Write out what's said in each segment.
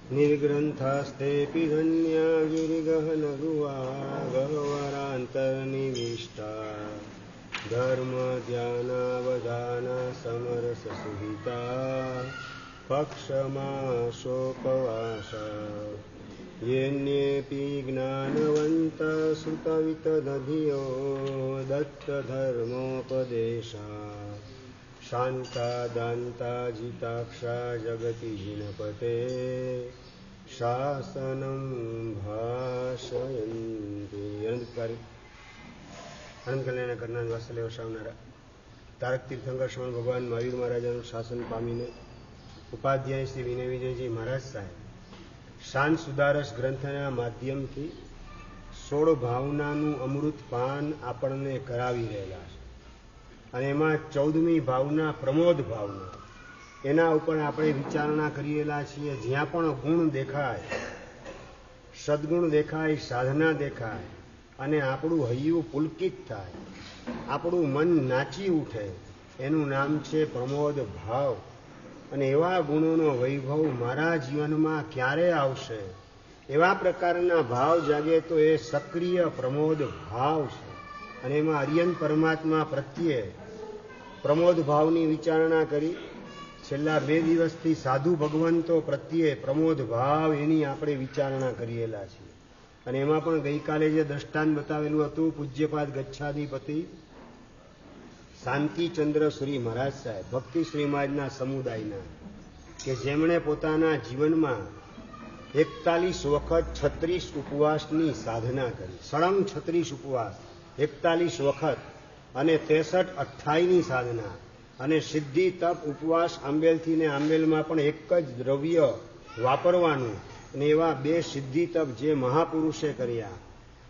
निर्ग्रन्थास्तेऽपि धन्या गिरिगहनगुहा गह्वरान्तर्निविष्टा धर्मध्यानावधाना समरससुहिता पक्षमासोपवासा येऽन्येऽपि ज्ञानवन्तः श्रुतवितदधियो दत्तधर्मोपदेशा शान्ता दान्ता जिताक्षा जगति जिनपते शासनं भाषयन्ति। अनंत कल्याण करनार वात्सल्य વસાવનારા તારક તીર્થંકર શ્રવણ ભગવાન મહાવીર મહારાજાનું શાસન પામીને ઉપાધ્યાય શ્રી વિનય વિજયજી મહારાજ સાહેબ શાન સુધારસ ગ્રંથના માધ્યમથી 16 ભાવનાનું અમૃત પાન આપણને કરાવી રહેલા છે અને એમાં 14મી ભાવના પ્રમોદ ભાવના, એના ઉપર આપણે વિચારણા કરેલા છીએ. જ્યાં પણ ગુણ દેખાય, સદગુણ દેખાય, સાધના દેખાય અને આપણું હૈયું પુલકિત થાય, આપણું મન નાચી ઉઠે, એનું નામ છે પ્રમોદ ભાવ. અને એવા ગુણોનો વૈભવ મારા જીવનમાં ક્યારે આવશે, એવા પ્રકારના ભાવ જાગે તો એ સક્રિય પ્રમોદ ભાવ છે. અને એમાં અરિયન પરમાત્મા પ્રત્યે પ્રમોદ ભાવની વિચારણા કરી. છેલ્લા 2 દિવસથી સાધુ ભગવંતો પ્રત્યે પ્રમોદ ભાવ એની આપણે વિચારણા કરેલા છીએ. અને એમાં પણ ગઈકાલે જે દ્રષ્ટાંત બતાવેલું હતું પૂજ્યપાદ ગચ્છાધિપતિ શાંતિચંદ્ર શ્રી મહારાજ સાહેબ ભક્તિ શ્રી મહારાજના સમુદાયના, કે જેમણે પોતાના જીવનમાં 41 વખત 36 ઉપવાસની સાધના કરી. સળંગ 36 ઉપવાસ 41 વખત અને 63-28ની સાધના અને સિદ્ધિ તપ ઉપવાસ આંબેલથી ને આંબેલમાં પણ એક જ દ્રવ્ય વાપરવાનું. અને એવા 2 સિદ્ધિ તપ જે મહાપુરુષે કર્યા.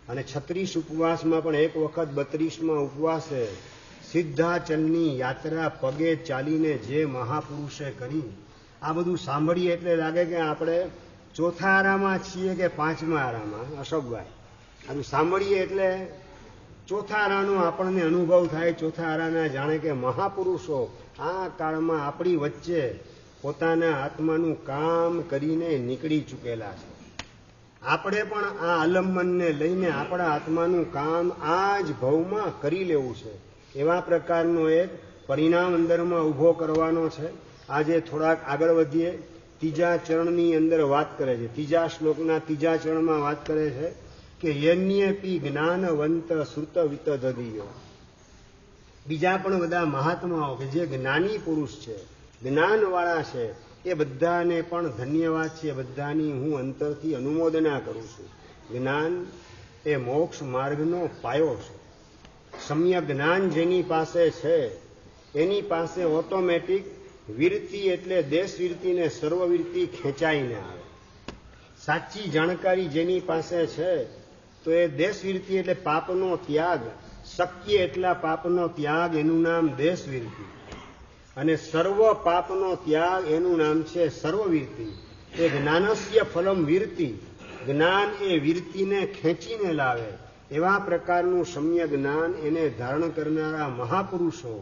અને 36 ઉપવાસમાં પણ એક વખત 32માં ઉપવાસે સિદ્ધાચલની યાત્રા પગે ચાલીને જે મહાપુરુષે કરી. આ બધું સાંભળીએ એટલે લાગે કે આપણે 4થા આરામાં છીએ કે 5મા આરામાં. અશોકભાઈ, આ સાંભળીએ એટલે 4થા આરાનો આપણને અનુભવ થાય. 4થા આરાના જાણે કે મહાપુરુષો આ કાળમાં આપણી વચ્ચે પોતાના આત્માનું કામ કરીને નીકળી ચૂકેલા છે. આપણે પણ આ અલંબનને લઈને આપણા આત્માનું કામ આ જ ભવમાં કરી લેવું છે. એવા પ્રકારનો એક પરિણામ અંદરમાં ઊભો કરવાનો છે. આજે થોડાક આગળ વધીએ. 3જા ચરણની અંદર વાત કરે છે. 3જા શ્લોકના 3જા ચરણમાં વાત કરે છે કે યન્યેપી જ્ઞાનવંત શ્રુત વિતદધિયો. બીજા પણ બધા મહાત્માઓ કે જે જ્ઞાની પુરુષ છે, જ્ઞાનવાળા છે, એ બધાને પણ ધન્યવાદ છે. બધાની હું અંતરથી અનુમોદના કરું છું. જ્ઞાન એ મોક્ષ માર્ગનો પાયો છે. સમ્યક જ્ઞાન જેની પાસે છે એની પાસે ઓટોમેટિક વીરતિ એટલે દેશવીરતિને સર્વવીરતિ ખેંચાઈને આવે. સાચી જાણકારી જેની પાસે છે તો એ દેશવીરતિ એટલે પાપનો ત્યાગ, શક્ય એટલા પાપનો ત્યાગ, એનું નામ દેશવીરતિ. અને સર્વ પાપનો ત્યાગ એનું નામ છે સર્વવીરતિ. એ જ્ઞાનસ્ય ફલમ વીરતિ. જ્ઞાન એ વીરતિને ખેંચીને લાવે. એવા પ્રકારનું સમ્યક જ્ઞાન એને ધારણ કરનારા મહાપુરુષો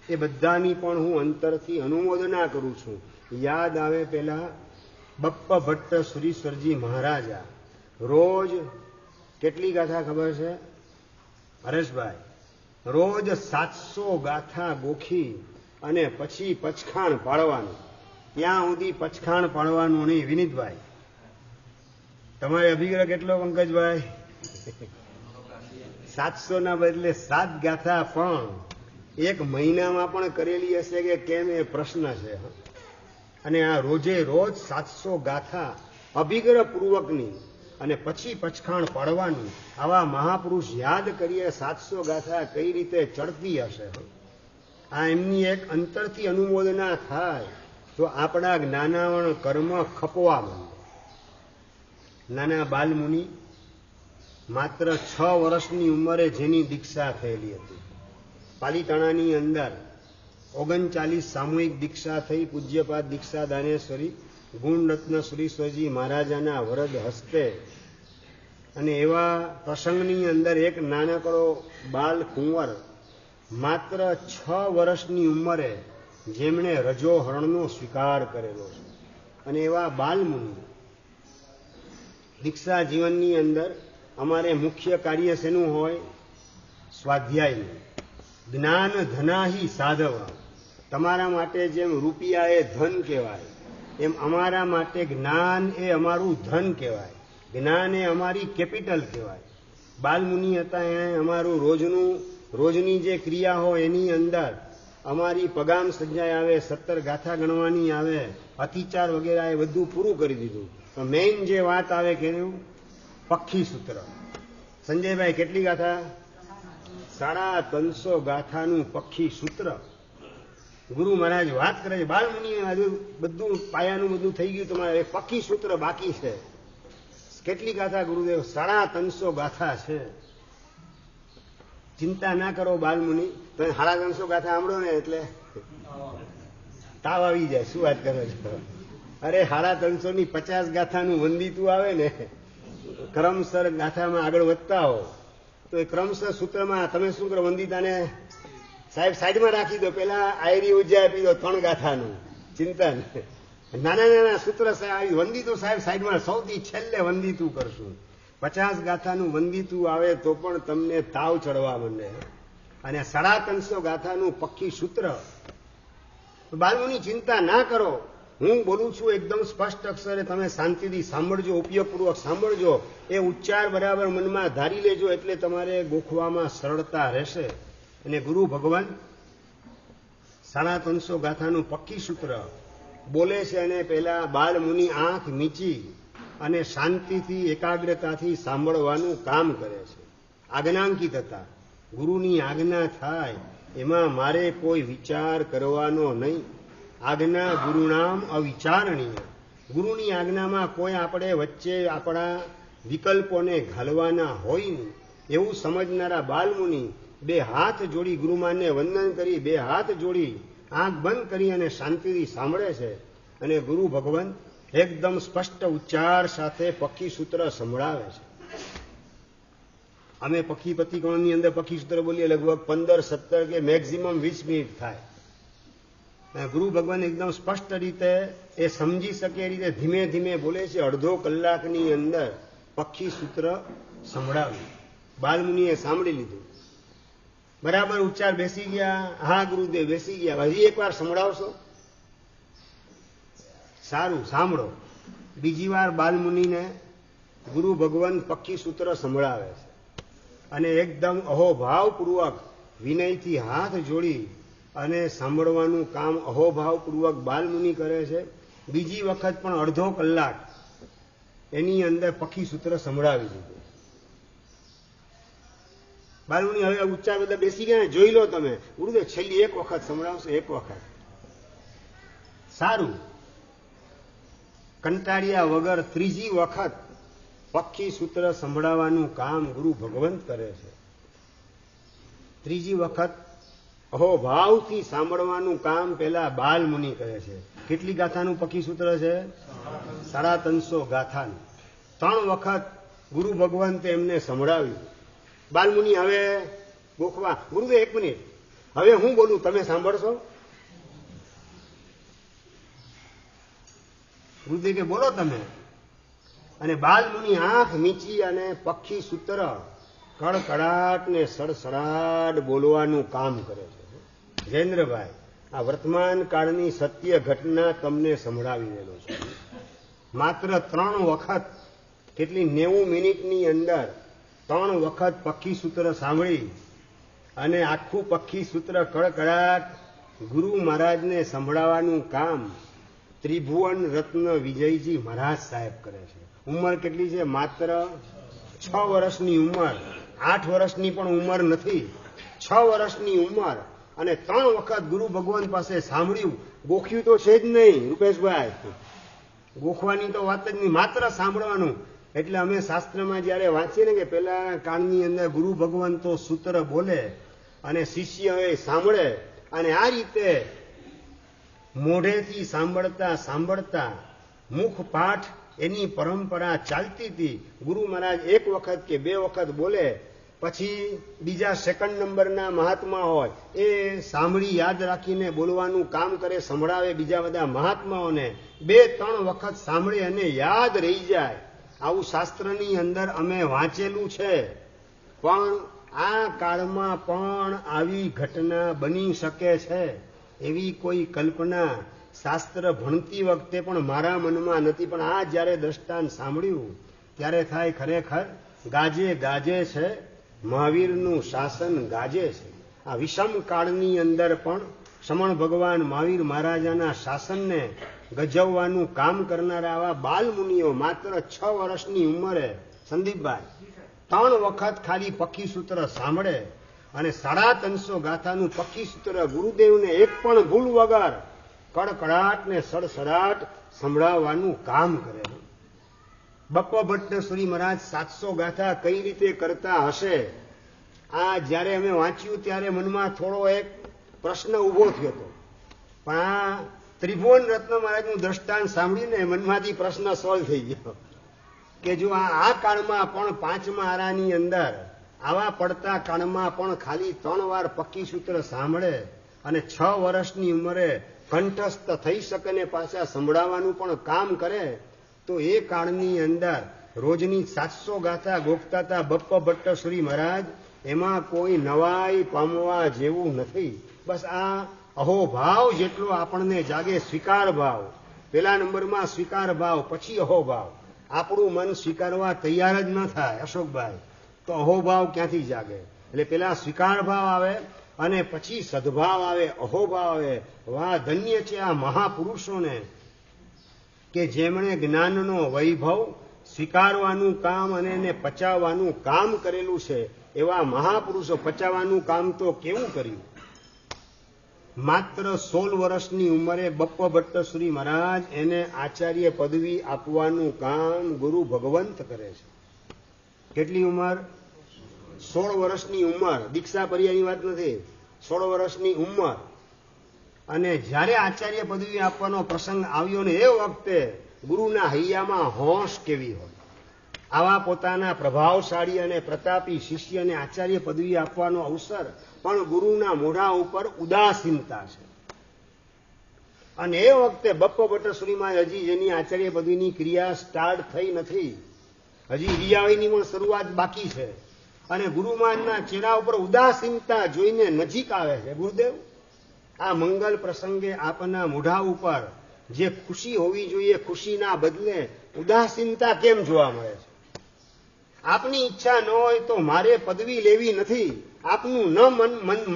એ બધાની પણ હું અંતરથી અનુમોદના કરું છું. યાદ આવે પેલા બપ્પા ભટ્ટ સુરીશ્વરજી મહારાજા રોજ કેટલી ગાથા ખબર છે હરેશભાઈ? રોજ 700 ગાથા ગોખી અને પછી પચખાણ પાડવાનું. ત્યાં સુધી પચખાણ પાડવાનું નહીં. વિનીતભાઈ, તમારે અભિગ્રહ કેટલો પંકજભાઈ? 700 બદલે 7 ગાથા પણ 1 મહિનામાં પણ કરેલી હશે કે કેમ એ પ્રશ્ન છે. અને આ રોજે રોજ 700 ગાથા અભિગ્રહ પૂર્વકની અને પછી પચખાણ પાડવાનું. આવા મહાપુરુષ યાદ કરીએ 700 ગાથા કઈ રીતે ચડતી હશે. આ એમની એક અંતરથી અનુમોદના થાય તો આપણા જ્ઞાનાવણ કર્મ ખપવા માંડે. નાના બાલમુનિ માત્ર 6 વર્ષની ઉંમરે જેની દીક્ષા થયેલી હતી. પાલીતાણાની અંદર 39 સામૂહિક દીક્ષા થઈ. પૂજ્યપાદ દીક્ષા દાનેશ્વરી ગુણરત્ન સુરીશ્વરજી મહારાજાના વરદ હસ્તે. અને એવા પ્રસંગની અંદર એક નાનકડો બાલ કુંવર માત્ર 6 વર્ષની ઉંમરે જેમણે રજોહરણનો સ્વીકાર કરેલો છે. અને એવા બાલમુનિ દીક્ષા જીવનની અંદર અમારે મુખ્ય કાર્ય શેનું હોય? સ્વાધ્યાયનું. જ્ઞાન ધનાહી સાધવ. તમારા માટે જેમ રૂપિયા એ ધન કહેવાય, એમ અમારા માટે જ્ઞાન એ અમારું ધન કહેવાય. જ્ઞાન એ અમારી કેપિટલ કહેવાય. બાલમુનિ હતા, એણે અમારું રોજની જે ક્રિયા હોય એની અંદર અમારી પગામ સંજ્ઞા આવે, 17 ગાથા ગણવાની આવે, અતિચાર વગેરે એ બધું પૂરું કરી દીધું. તો મેઇન જે વાત આવે કે પક્ષી સૂત્ર. સંજયભાઈ કેટલી ગાથા? 350 ગાથાનું પક્ષી સૂત્ર ગુરુ મહારાજ વાત કરે છે. બાલમુનિ હજુ બધું પાયાનું બધું થઈ ગયું, તમારે પક્ષી સૂત્ર બાકી છે. કેટલી ગાથા ગુરુદેવ? 350 ગાથા છે. ચિંતા ના કરો બાલમુનિ, તમે 350 ગાથા સાંભળો ને એટલે તાવ આવી જાય. શું વાત કરો છો? અરે 350 ની 50 ગાથાનું વંદિતું આવે ને, ક્રમસર ગાથામાં આગળ વધતા હો તો એ ક્રમસર સૂત્રમાં તમે શું કરો? વંદિતાને સાહેબ સાઈડમાં રાખી દો, પેલા આયરી ઉર્જા આપી દો 3 ગાથાનું. ચિંતા નહીં, નાના નાના સૂત્ર વંદિતું સાહેબ સાઈડમાં, સૌથી છેલ્લે વંદિતું કરશું. 50 ગાથાનું વંદિતું આવે તો પણ તમને તાવ ચડવા માંડે. અને 350 ગાથાનું પક્ષી સૂત્ર. બાલમુનિ ચિંતા ના કરો, હું બોલું છું એકદમ સ્પષ્ટ અક્ષરે, તમે શાંતિથી સાંભળજો, ઉપયોગપૂર્વક સાંભળજો. એ ઉચ્ચાર બરાબર મનમાં ધારી લેજો, એટલે તમારે ગોખવામાં સરળતા રહેશે. અને ગુરુ ભગવાન 350 ગાથાનું પક્ષી સૂત્ર બોલે છે. અને પેલા બાલમુનિ આંખ મીચી અને શાંતિથી એકાગ્રતાથી સાંભળવાનું કામ કરે છે. આજ્ઞાંકિત હતા. ગુરુની આજ્ઞા થાય એમાં મારે કોઈ વિચાર કરવાનો નહીં. આજ્ઞા ગુરુનામ અવિચારણીય. ગુરુની આજ્ઞામાં કોઈ આપણે વચ્ચે આપણા વિકલ્પોને ઘાલવાના હોય નહીં, એવું સમજનારા બાલમુનિ 2 હાથ જોડી ગુરુમાનને વંદન કરી, 2 હાથ જોડી આંખ બંધ કરી અને શાંતિથી સાંભળે છે. અને ગુરુ ભગવાન એકદમ સ્પષ્ટ ઉચ્ચાર સાથે પક્ષી સૂત્ર સંભળાવે છે. અમે પક્ષીપતિ કોણની અંદર પક્ષી સૂત્ર બોલીએ લગભગ 15-17 કે મેક્સિમમ 20 મિનિટ થાય. ગુરુ ભગવાન એકદમ સ્પષ્ટ રીતે એ સમજી શકે એ રીતે ધીમે ધીમે બોલે છે. અડધો કલાકની અંદર પક્ષી સૂત્ર સંભળાવ્યું. બાલમુનિએ સાંભળી લીધું. બરાબર ઉચ્ચાર બેસી ગયા? હા ગુરુદેવ બેસી ગયા. હજી એકવાર સંભળાવશો? સારું, સાંભળો. બીજી વાર બાલમુનિને ગુરુ ભગવાન પક્ષી સૂત્ર સંભળાવે છે. અને એકદમ અહોભાવપૂર્વક વિનયથી હાથ જોડી અને સાંભળવાનું કામ અહોભાવપૂર્વક બાલમુનિ કરે છે. બીજી વખત પણ અડધો કલાક એની અંદર પક્ષી સૂત્ર સંભળાવી દીધું. બાલમુનિ હવે ઉચ્ચાર બધા બેસી ગયા ને, જોઈ લો તમે. ગુરુદેવ છેલ્લી એક વખત સંભળાવશો? એક વખત. સારું. કંટાળ્યા વગર ત્રીજી વખત પક્ષી સૂત્ર સંભળાવવાનું કામ ગુરુ ભગવંત કરે છે. ત્રીજી વખત અહોભાવથી સાંભળવાનું કામ પેલા બાલમુનિ કરે છે. કેટલી ગાથાનું પક્ષી સૂત્ર છે? 350 ગાથાનું. 3 વખત ગુરુ ભગવંતે એમને સંભળાવ્યું. બાલમુનિ હવે ગોખવા. ગુરુદેવ 1 મિનિટ, હવે હું બોલું તમે સાંભળશો? ગુરુદેવ કે બોલો તમે. અને બાલમુનિ આંખ મીચી અને પક્ષી સૂત્ર કડકડાટ ને સડસડાટ બોલવાનું કામ કરે છે. જયેન્દ્રભાઈ, આ વર્તમાન કાળની સત્ય ઘટના તમને સંભળાવી રહેલો છે. માત્ર 3 વખત, કેટલી 90 મિનિટની અંદર 3 વખત પક્ષી સૂત્ર સાંભળી અને આખું પક્ષી સૂત્ર કડકડાટ ગુરુ મહારાજને સંભળાવવાનું કામ ત્રિભુવન રત્ન વિજયજી મહારાજ સાહેબ કરે છે. ઉંમર કેટલી છે? માત્ર 6 વર્ષની ઉંમર. 8 વર્ષની પણ ઉંમર નથી. 6 વર્ષની ઉંમર. અને 3 વખત ગુરુ ભગવાન પાસે સાંભળ્યું. ગોખ્યું તો છે જ નહીં રૂપેશભાઈ, ગોખવાની તો વાત જ નહીં, માત્ર સાંભળવાનું. એટલે અમે શાસ્ત્રમાં જયારે વાંચીએ ને કે પેલા કાળની અંદર ગુરુ ભગવાન તો સૂત્ર બોલે અને શિષ્ય એ સાંભળે, અને આ રીતે મોઢેથી સાંભળતા સાંભળતા મુખ પાઠ એની પરંપરા ચાલતી હતી. ગુરુ મહારાજ 1 વખત કે 2 વખત બોલે, પછી બીજા સેકન્ડ નંબરના મહાત્મા હોય એ સાંભળી યાદ રાખીને બોલવાનું કામ કરે, સંભળાવે બીજા બધા મહાત્માઓને. 2-3 વખત સાંભળે અને યાદ રહી જાય આવું શાસ્ત્રની અંદર અમે વાંચેલું છે, પણ આ કાળમાં પણ આવી ઘટના બની શકે છે એવી કોઈ કલ્પના શાસ્ત્ર ભણતી વખતે પણ મારા મનમાં નથી. પણ આ જ્યારે દ્રષ્ટાંત સાંભળ્યું ત્યારે થાય ખરેખર ગાજે ગાજે છે મહાવીરનું શાસન ગાજે છે. આ વિષમ કાળની અંદર પણ સમણ ભગવાન મહાવીર મહારાજાના શાસનને ગજવવાનું કામ કરનારા આવા બાલ મુનિઓ માત્ર 6 વર્ષની ઉંમરે સંદીપભાઈ 3 વખત ખાલી પક્ષી સૂત્ર સાંભળે અને 350 ગાથાનું પક્ષી સૂત્ર ગુરુદેવને એક પણ ભૂલ વગર કડકડાટ ને સડસડાટ સંભળાવવાનું કામ કરે. બપ્પા ભટ્ટેશ્વરી મહારાજ 700 ગાથા કઈ રીતે કરતા હશે, આ જ્યારે અમે વાંચ્યું ત્યારે મનમાં થોડો એક પ્રશ્ન ઉભો થયો હતો. પણ આ ત્રિભુવન રત્ન મહારાજનું દ્રષ્ટાંત સાંભળીને મનમાંથી પ્રશ્ન સોલ્વ થઈ ગયો કે જો આ કાળમાં પણ 5મા આરાની અંદર આવા પડતા કાળમાં પણ ખાલી 3 વાર પક્કી સૂત્ર સાંભળે અને 6 વર્ષની ઉંમરે કંઠસ્થ થઈ શકે ને પાછા સંભળાવવાનું પણ કામ કરે, તો એ કાળની અંદર રોજની 700 ગાથા ગોખતા હતા બપ્પા ભટ્ટેશ્વરી મહારાજ. એમાં કોઈ નવાઈ પામવા જેવું નથી. બસ આ અહોભાવ જેટલો આપણને જાગે, સ્વીકાર ભાવ. પેલા નંબરમાં સ્વીકાર ભાવ, પછી અહોભાવ. આપણું મન સ્વીકારવા તૈયાર જ ન થાય અશોકભાઈ, તો અહોભાવ ક્યાંથી જાગે? એટલે પેલા સ્વીકાર ભાવ આવે અને પછી સદભાવ આવે, અહોભાવ આવે. વાહ, ધન્ય છે આ મહાપુરુષોને કે જેમણે જ્ઞાનનો વૈભવ સ્વીકારવાનું કામ અને એને પચાવવાનું કામ કરેલું છે. એવા મહાપુરુષો. પચાવવાનું કામ તો કેવું કર્યું! માત્ર 16 વર્ષની ઉંમરે બપ્પા ભટ્ટેશ્વરી મહારાજ એને આચાર્ય પદવી આપવાનું કામ ગુરુ ભગવંત કરે છે. કેટલી ઉંમર? 16 વર્ષની ઉંમર. દીક્ષા પર્યાની વાત નથી, 16 વર્ષની ઉંમર. અને જ્યારે આચાર્ય પદવી આપવાનો પ્રસંગ આવ્યો ને એ વખતે ગુરુના હૈયામાં હોશ કેવી હોય! આવા પોતાના પ્રભાવશાળી અને પ્રતાપી શિષ્યને આચાર્ય પદવી આપવાનો અવસર, પણ ગુરુના મોઢા ઉપર ઉદાસીનતા છે. અને એ વખતે બપ્પા ભટ્ટેશ્વરીમાં હજી જેની આચાર્ય પદવીની ક્રિયા સ્ટાર્ટ થઈ નથી, હજી રિયાવીની પણ શરૂઆત બાકી છે. અને ગુરુમાનના ચહેરા ઉપર ઉદાસીનતા જોઈને નજીક આવે છે. ગુરુદેવ, આ મંગલ પ્રસંગે આપના મોઢા ઉપર જે ખુશી હોવી જોઈએ, ખુશીના બદલે ઉદાસીનતા કેમ જોવા મળે છે? આપની ઈચ્છા ન હોય તો મારે પદવી લેવી નથી. આપનું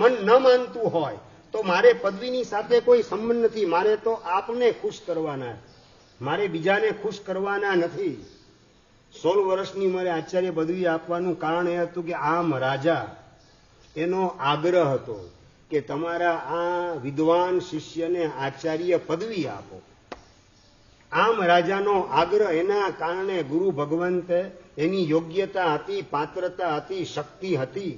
મન ન માનતું હોય તો મારે પદવીની સાથે કોઈ સંબંધ નથી. મારે તો આપને ખુશ કરવાના, મારે બીજાને ખુશ કરવાના નથી. 16 વર્ષની ઉંમરે આચાર્ય પદવી આપવાનું કારણ એ હતું કે આમ રાજા એનો આગ્રહ હતો કે તમારા આ વિદ્વાન શિષ્યને આચાર્ય પદવી આપો. આમ રાજાનો આગ્રહ, એના કારણે ગુરુ ભગવંતે એની યોગ્યતા હતી, પાત્રતા હતી, શક્તિ હતી,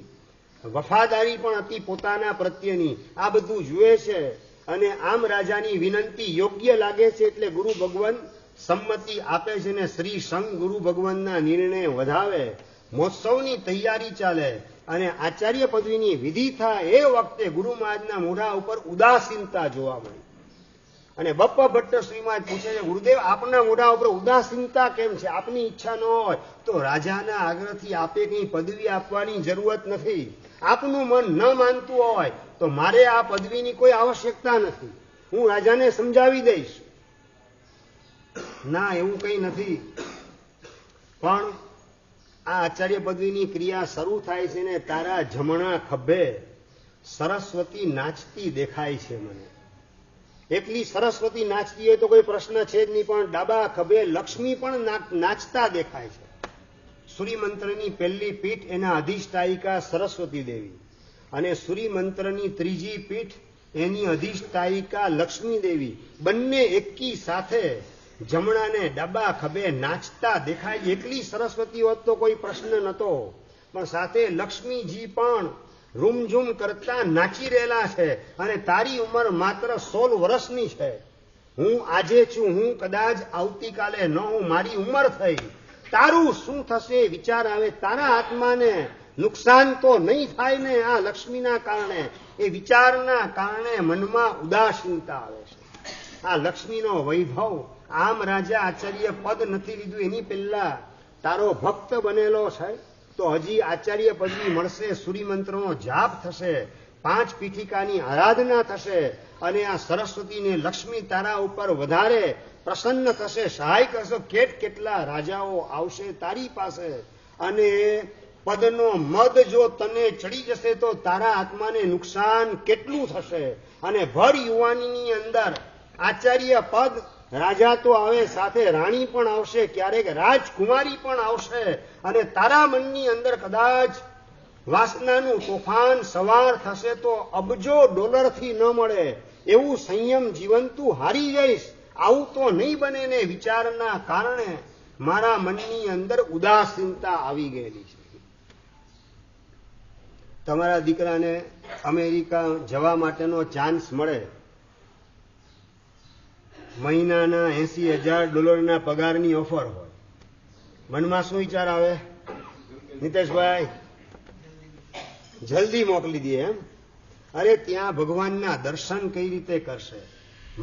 વફાદારી પણ હતી પોતાના પ્રત્યેની. આ બધું જુએ છે અને આમ રાજાની વિનંતી યોગ્ય લાગે છે એટલે ગુરુ ભગવંત સંમતિ આપે છે ને શ્રી સંઘ ગુરુ ભગવંતના નિર્ણય વધાવે. મહોત્સવની તૈયારી ચાલે અને આચાર્ય પદવીની વિધિ થાય એ વખતે ગુરુ મહારાજના મોઢા ઉપર ઉદાસીનતા જોવા મળી. અને બપ્પા ભટ્ટેશ્વરીમાં પૂછે છે, ગુરુદેવ આપના મોઢા ઉપર ઉદાસીનતા કેમ છે? આપની ઈચ્છા ન હોય તો રાજાના આગ્રહથી આપે કઈ પદવી આપવાની જરૂરત નથી. આપનું મન ન માનતું હોય તો મારે આ પદવીની કોઈ આવશ્યકતા નથી, હું રાજાને સમજાવી દઈશ. ના, એવું કઈ નથી. પણ આ આચાર્ય પદવીની ક્રિયા શરૂ થાય છે ને તારા જમણા ખભે સરસ્વતી નાચતી દેખાય છે મને. એટલી સરસ્વતી નાચતી હોય તો કોઈ પ્રશ્ન છે જ નહીં, પણ ડાબા ખભે લક્ષ્મી પણ નાચતા દેખાય છે. સૂર્યમંત્રની પહેલી પીઠ એના અધિષ્ઠાયિકા સરસ્વતી દેવી અને સૂર્યમંત્રની ત્રીજી પીઠ એની અધિષ્ઠાયિકા લક્ષ્મી દેવી, બંને એકી સાથે જમણાને ડાબા ખભે નાચતા દેખાય. એટલી સરસ્વતી હોત તો કોઈ પ્રશ્ન નહોતો, પણ સાથે લક્ષ્મીજી પણ રૂમઝૂમ કરતા નાચી રહેલા છે. અને તારી ઉંમર માત્ર 16 વર્ષની છે. હું આજે છું, હું કદાચ આવતીકાલે ન હું, મારી ઉંમર થઈ. તારું શું થશે વિચાર આવે. તારા આત્માને નુકસાન તો નહીં થાય ને આ લક્ષ્મીના કારણે? એ વિચારના કારણે મનમાં ઉદાસીનતા આવે છે. આ લક્ષ્મીનો વૈભવ. આમ રાજા આચાર્ય પદ નથી લીધું એની પહેલા તારો ભક્ત બનેલો છે તો હજી આચાર્ય પદવી મળશે, સૂર્યમંત્રનો જાપ થશે, 5 પીઠિકાની આરાધના થશે અને આ સરસ્વતીને લક્ષ્મી તારા ઉપર વધારે પ્રસન્ન થશે, સહાય કરશે. કેટલા રાજાઓ આવશે તારી પાસે અને પદનો મદ જો તને ચડી જશે તો તારા આત્માને નુકસાન કેટલું થશે. અને ભર યુવાનીની અંદર આચાર્ય પદ, રાજા તો આવે, સાથે રાણી પણ આવશે, ક્યારેક રાજકુમારી પણ આવશે અને તારા મનની અંદર કદાચ વાસનાનું તોફાન સવાર થશે તો અબજો ડોલરથી ન મળે એવું સંયમ જીવન તું હારી જઈશ. આવું તો નહીં બને ને વિચારના કારણે મારા મનની અંદર ઉદાસીનતા આવી ગયેલી છે. તમારા દીકરાને અમેરિકા જવા માટેનો ચાન્સ મળે, મહિનાના $80,000 પગારની ઓફર હોય, મનમાં શું વિચાર આવે? નીતેશભાઈ, જલ્દી મોકલી દે એમ? અરે ત્યાં ભગવાનના દર્શન કઈ રીતે કરશે,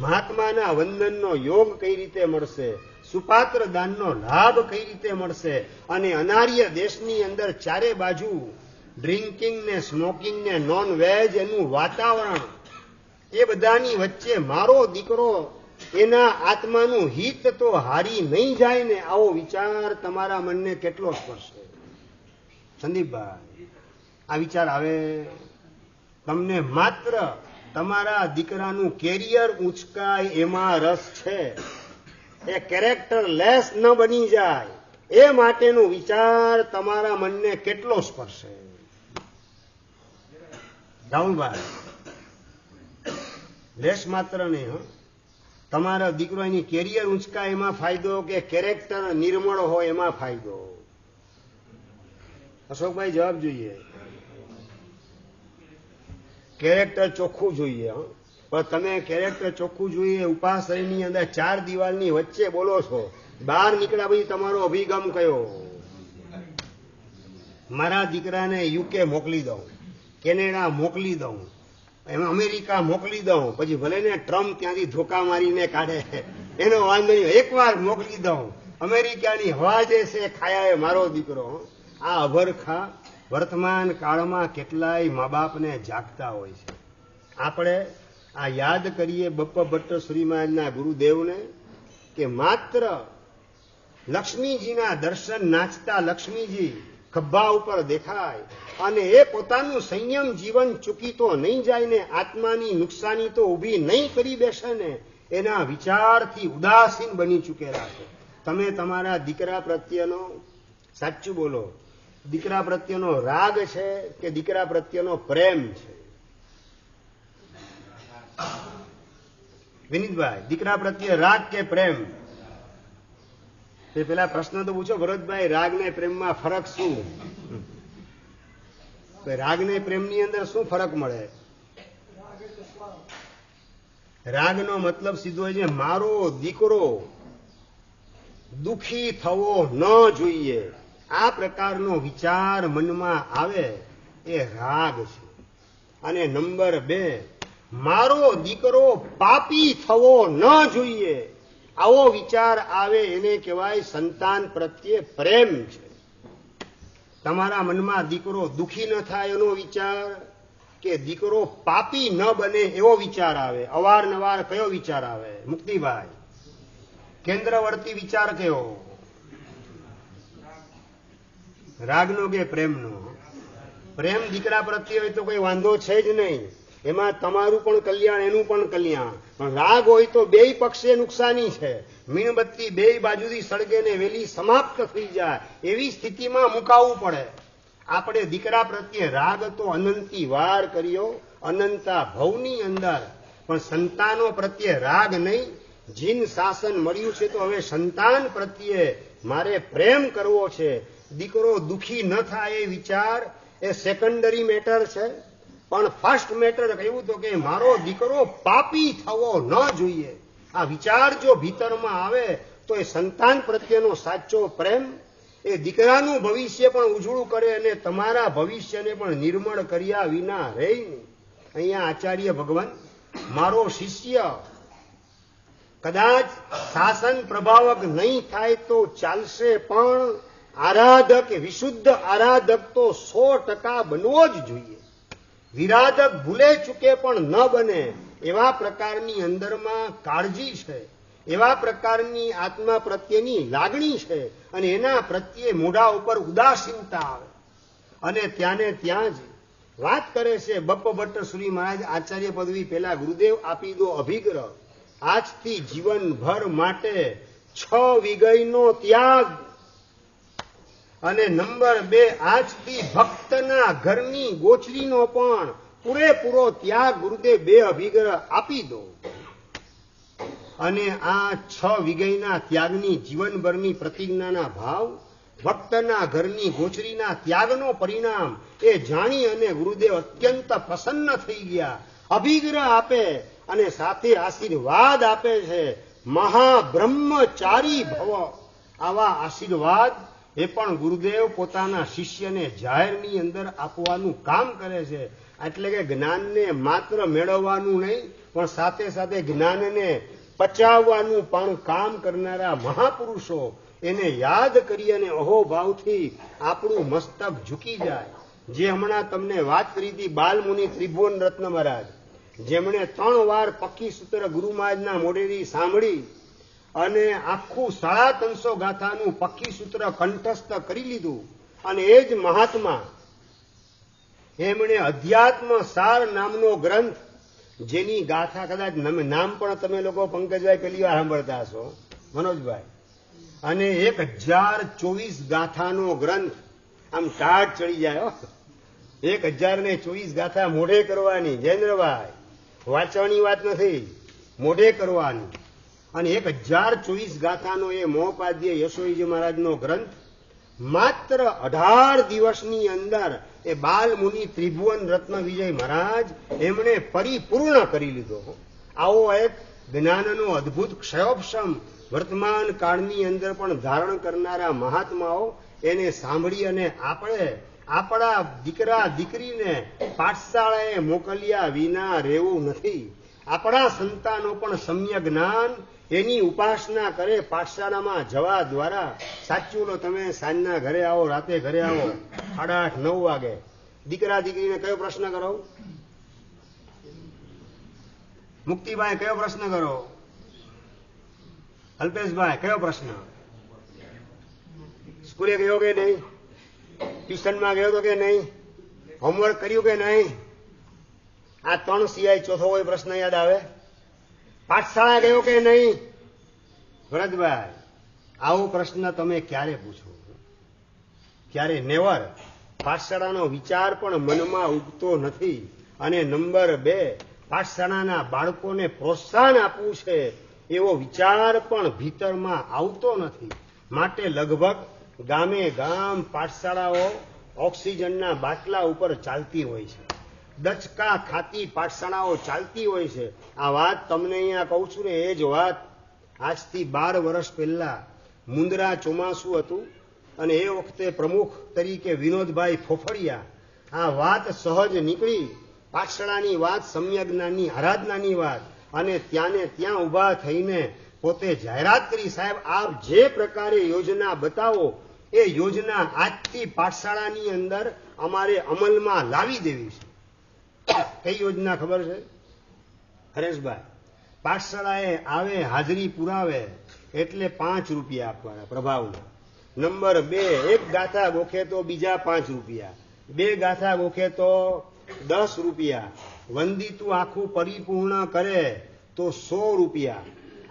મહાત્માના વંદનનો યોગ કઈ રીતે મળશે, સુપાત્ર દાનનો લાભ કઈ રીતે મળશે, અને અનાર્ય દેશની અંદર ચારે બાજુ ડ્રિંકિંગ ને સ્મોકિંગ ને નોન વેજ એનું વાતાવરણ, એ બધાની વચ્ચે મારો દીકરો એના આત્માનું હિત તો હારી નહીં જાય ને, આવો વિચાર તમારા મનને કેટલો સ્પર્શે? સંદીપભાઈ, આ વિચાર આવે? તમને માત્ર તમારા દીકરાનું કેરિયર ઉંચકાય એમાં રસ છે, એ કેરેક્ટર લેસ ન બની જાય એ માટેનો વિચાર તમારા મનને કેટલો સ્પર્શે? રાહુલભાઈ, લેસ માત્ર નહીં. તમારા દીકરો એની કેરિયર ઉંચકાય એમાં ફાયદો કે કેરેક્ટર નિર્મળ હોય એમાં ફાયદો? અશોકભાઈ, જવાબ જોઈએ. કેરેક્ટર ચોખ્ખું જોઈએ. પણ તમે કેરેક્ટર ચોખ્ખું જોઈએ ઉપાશ્રયની અંદર 4 દિવાલની વચ્ચે બોલો છો, બહાર નીકળ્યા પછી તમારો અભિગમ કયો? મારા દીકરાને યુકે મોકલી દઉં, કેનેડા મોકલી દઉં, એમાં અમેરિકા મોકલી દઉં, પછી ભલે ને ટ્રમ્પ ત્યાંથી ધોકા મારીને કાઢે એનો વાંધો નહીં, એકવાર મોકલી દઉં, અમેરિકાની હવા જે છે ખાયા મારો દીકરો. આ અભરખા વર્તમાન કાળમાં કેટલાય મા બાપને જાગતા હોય છે. આપણે આ યાદ કરીએ બપ્પા ભટ્ટ શ્રી મહારાજના ગુરુદેવને કે માત્ર લક્ષ્મીજીના દર્શન, નાચતા લક્ષ્મીજી ખભા ઉપર દેખાય અને એ પોતાનું સંયમ જીવન ચૂકી તો નહીં જાય ને, આત્માની નુકસાની તો ઊભી નહીં કરી બેસે ને, એના વિચારથી ઉદાસીન બની ચૂકેલા છે. તમે તમારા દીકરા પ્રત્યેનો, સાચું બોલો, દીકરા પ્રત્યેનો રાગ છે કે દીકરા પ્રત્યેનો પ્રેમ છે? વિનીતભાઈ, દીકરા પ્રત્યે રાગ કે પ્રેમ? પેલા પ્રશ્ન તો પૂછો ભરતભાઈ, રાગ ને પ્રેમમાં ફરક શું? રાગ ને પ્રેમની અંદર શું ફરક મળે? રાગનો મતલબ સીધો હોય છે મારો દીકરો દુખી થવો ન જોઈએ, આ પ્રકારનો વિચાર મનમાં આવે એ રાગ છે. અને નંબર 2, મારો દીકરો પાપી થવો ન જોઈએ, આવો વિચાર આવે એને કહેવાય સંતાન પ્રત્યે પ્રેમ છે. તમારા મનમાં દીકરો દુખી ન થાય એનો વિચાર કે દીકરો પાપી ન બને એવો વિચાર આવે? અવારનવાર કયો વિચાર આવે? મુક્તિભાઈ, કેન્દ્રવર્તી વિચાર કયો? રાગનો કે પ્રેમનો? પ્રેમ દીકરા પ્રત્યે હોય તો કોઈ વાંધો છે જ નહીં, એમાં તમારું પણ કલ્યાણ એનું પણ કલ્યાણ. પણ રાગ હોય તો બેય પક્ષે નુકસાની છે. મીણબત્તી બેય બાજુથી સળગે ને વેલી સમાપ્ત થઈ જાય એવી સ્થિતિમાં મુકાવવું પડે. આપણે દીકરા પ્રત્યે રાગ તો અનંતી વાર કર્યો, અનંતા ભવની અંદર, પણ સંતાનો પ્રત્યે રાગ નહીં. જીન શાસન મળ્યું છે તો હવે સંતાન પ્રત્યે મારે પ્રેમ કરવો છે. દીકરો દુખી ન થાય એ વિચાર એ સેકન્ડરી મેટર છે. પણ ફર્સ્ટ મેટર કહ્યું તો કે મારો દીકરો પાપી થવો ન જોઈએ. આ વિચાર જો ભીતરમાં આવે તો એ સંતાન પ્રત્યેનો સાચો પ્રેમ એ દીકરાનું ભવિષ્ય પણ ઉજળું કરે અને તમારા ભવિષ્યને પણ નિર્મળ કર્યા વિના રહે. અહીંયા આચાર્ય ભગવાન, મારો શિષ્ય કદાચ શાસન પ્રભાવક નહીં થાય તો ચાલશે, પણ આરાધક, વિશુદ્ધ આરાધક તો 100% બનવો જ જોઈએ. વિરાધક ભૂલે ચૂકે પણ ન બને એવા પ્રકારની અંદરમાં કાળજી છે, એવા પ્રકારની આત્મા પ્રત્યેની લાગણી છે, અને એના પ્રત્યે મોઢા ઉપર ઉદાસીનતા આવે. અને ત્યાંને ત્યાં જ વાત કરે છે બપ્પ ભટ્ટ શ્રી મહારાજ આચાર્ય પદવી પેલા ગુરુદેવ આપી દો અભિગ્રહ. આજથી જીવનભર માટે 6 વિગયનો ત્યાગ. અને નંબર 2, આજથી ભક્તના ઘરની ગોચરીનો પણ પૂરેપૂરો ત્યાગ ગુરુદેવ 2 અભિગ્રહ આપી દો. અને આ 6 વિગયના ત્યાગની જીવનભરની પ્રતિજ્ઞાના ભાવ, ભક્તના ઘરની ગોચરીના ત્યાગનો પરિણામ એ જાણી અને ગુરુદેવ અત્યંત પ્રસન્ન થઈ ગયા. અભિગ્રહ આપે અને સાથે આશીર્વાદ આપે છે, મહાબ્રહ્મચારી ભવ. આવા આશીર્વાદ એ પણ ગુરુદેવ પોતાના શિષ્યને જાહેરની અંદર આપવાનું કામ કરે છે. એટલે કે જ્ઞાનને માત્ર મેળવવાનું નહીં, પણ સાથે સાથે જ્ઞાનને પચાવવાનું પણ કામ કરનારા મહાપુરુષો, એને યાદ કરી અને અહોભાવથી આપણું મસ્તક ઝૂકી જાય. જે હમણાં તમને વાત કરી હતી બાલમુનિ ત્રિભુવન રત્ન મહારાજ, જેમણે 3 વાર પક્કી સૂત્ર ગુરુ મહારાજના મોઢેથી સાંભળી અને આખું 350 ગાથાનું પક્કી સૂત્ર કંઠસ્થ કરી લીધું. અને એ જ મહાત્મા એમણે અધ્યાત્મ સાર નામનો ગ્રંથ, જેની ગાથા કદાચ નામ પણ તમે લોકો પંકજભાઈ પેલી વાર સાંભળતા હશો, મનોજભાઈ, અને 1024 ગાથાનો ગ્રંથ. આમ ટાટ ચડી જાય. 1024 ગાથા મોઢે કરવાની, જયેન્દ્રભાઈ, વાંચવાની વાત નથી, મોઢે કરવાની. અને 1024 ગાથાનો એ મોહપાદ્ય યશોજી મહારાજનો ગ્રંથ માત્ર 18 દિવસની અંદર એ બાલમુનિ ત્રિભુવન રત્ન વિજય મહારાજ એમણે પરિપૂર્ણ કરી લીધો. આવો એક જ્ઞાનનો અદ્ભુત ક્ષયોપશમ વર્તમાન કાળની અંદર પણ ધારણ કરનારા મહાત્માઓ એને સાંભળી અને આપણે આપણા દીકરા દીકરીને પાઠશાળાએ મોકલ્યા વિના રહેવું નથી. આપણા સંતાનો પણ સમ્યક જ્ઞાન એની ઉપાસના કરે પાઠશાળામાં જવા દ્વારા. સાચું લો, તમે સાંજના ઘરે આવો, રાતે ઘરે આવો 8:30 9 વાગે, દીકરા દીકરીને કયો પ્રશ્ન કરો? મુક્તિભાઈ કયો પ્રશ્ન કરો? અલ્પેશભાઈ કયો પ્રશ્ન? સ્કૂલે ગયો કે નહીં? ટ્યુશનમાં ગયો તો કે નહીં? હોમવર્ક કર્યું કે નહીં? આ 3 સિવાય ચોથો કોઈ પ્રશ્ન યાદ આવે? પાઠશાળા ગયો કે નહીં? ભરતભાઈ, આવો પ્રશ્ન તમે ક્યારે પૂછો? ક્યારે? નેવર. પાઠશાળાનો વિચાર પણ મનમાં ઉગતો નથી. અને નંબર 2, પાઠશાળાના બાળકોને પ્રોત્સાહન આપવું છે એવો વિચાર પણ ભીતરમાં આવતો નથી. માટે લગભગ ગામે ગામ પાઠશાળાઓ ઓક્સિજનના બાટલા ઉપર ચાલતી હોય છે, ડચકા ખાતી પાઠશાળાઓ ચાલતી હોય છે. આ વાત તમને અહીંયા કહું છું ને, એ જ વાત આજથી 12 વર્ષ પહેલા મુંદ્રા ચોમાસું હતું અને એ વખતે પ્રમુખ તરીકે વિનોદભાઈ ફોફડિયા. આ વાત સહજ નીકળી, પાઠશાળાની વાત, સમ્યક જ્ઞાનની આરાધનાની વાત, અને ત્યાંને ત્યાં ઊભા થઈને પોતે જાહેરાત કરી, સાહેબ આપ જે પ્રકારે યોજના બતાવો એ યોજના આજથી પાઠશાળાની અંદર અમારે અમલમાં લાવી દેવી છે. કઈ યોજના ખબર છે હરેશભાઈ? પાઠશાળાએ આવે, હાજરી પુરાવે એટલે 5 રૂપિયા આપવાના પ્રભાવના. નંબર 2, 1 ગાથા ગોખે તો બીજા 5 રૂપિયા, 2 ગાથા ગોખે તો 10 રૂપિયા, વંદિતું આખું પરિપૂર્ણ કરે તો 100 રૂપિયા.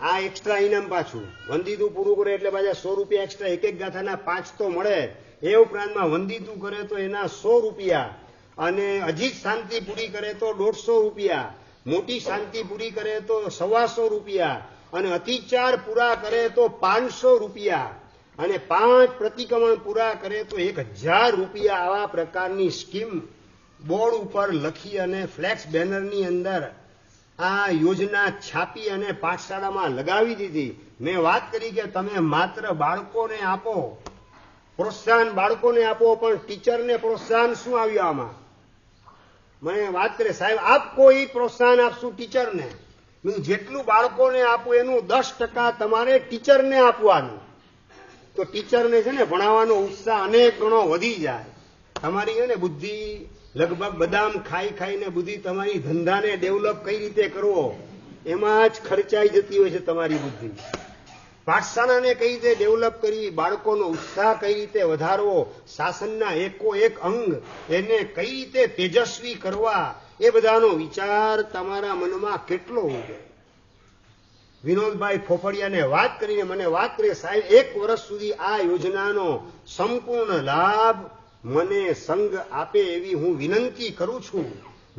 આ એક્સ્ટ્રા ઇનામ પાછું. વંદિતું પૂરું કરે એટલે પાછા 100 રૂપિયા એક્સ્ટ્રા. 1 ગાથાના 5 તો મળે. એ ઉપરાંતમાં વંદિતું કરે તો એના 100 રૂપિયા, અને અજીત શાંતિ પૂરી કરે તો 150 રૂપિયા, મોટી શાંતિ પૂરી કરે તો 125 રૂપિયા, અને અતિચાર પૂરા કરે તો 500 રૂપિયા, અને 5 પ્રતિક્રમણ પૂરા કરે તો 1000 રૂપિયા. આવા પ્રકારની સ્કીમ બોર્ડ ઉપર લખી અને ફ્લેક્સ બેનરની અંદર આ યોજના છાપી અને પાઠશાળામાં લગાવી દીધી. મેં વાત કરી કે તમે માત્ર બાળકોને આપો, પ્રોત્સાહન બાળકોને આપો, પણ ટીચરને પ્રોત્સાહન શું આવ્યું આમાં? મને વાત કરે, સાહેબ આપ કોઈ પ્રોત્સાહન આપશું ટીચરને? જેટલું બાળકોને આપવું એનું 10% તમારે ટીચરને આપવાનું. તો ટીચરને છે ને ભણાવવાનો ઉત્સાહ અનેક ગણો વધી જાય. તમારી છે ને બુદ્ધિ લગભગ બદામ ખાઈ ખાઈને બુદ્ધિ તમારી ધંધાને ડેવલપ કઈ રીતે કરવો એમાં જ ખર્ચાઈ જતી હોય છે તમારી બુદ્ધિ. પાઠશાળાને કઈ રીતે ડેવલપ કરવી, બાળકોનો ઉત્સાહ કઈ રીતે વધારવો, શાસનના એકો એક અંગ એને કઈ રીતે તેજસ્વી કરવા, એ બધાનો વિચાર તમારા મનમાં કેટલો ઉગે. વિનોદભાઈ ફોફડિયાને વાત કરીને મને વાત કરી, સાહેબ 1 વર્ષ સુધી આ યોજનાનો સંપૂર્ણ લાભ મને સંઘ આપે એવી હું વિનંતી કરું છું.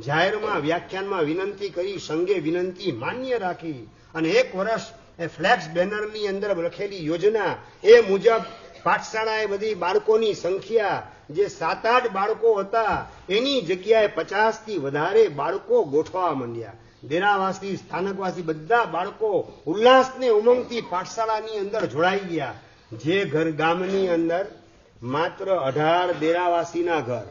જાહેરમાં વ્યાખ્યાનમાં વિનંતી કરી, સંઘે વિનંતી માન્ય રાખી અને 1 વર્ષ એ ફ્લેક્સ બેનરની અંદર લખેલી યોજના એ મુજબ પાઠશાળાએ બધી બાળકોની સંખ્યા જે 7-8 બાળકો હતા એની જગ્યાએ 50થી વધારે બાળકો ગોઠવા માંડ્યા. દેરાવાસી, સ્થાનકવાસી બધા બાળકો ઉલ્લાસને ઉમંગથી પાઠશાળાની અંદર જોડાઈ ગયા. જે ઘર ગામની અંદર માત્ર 18 દેરાવાસીના ઘર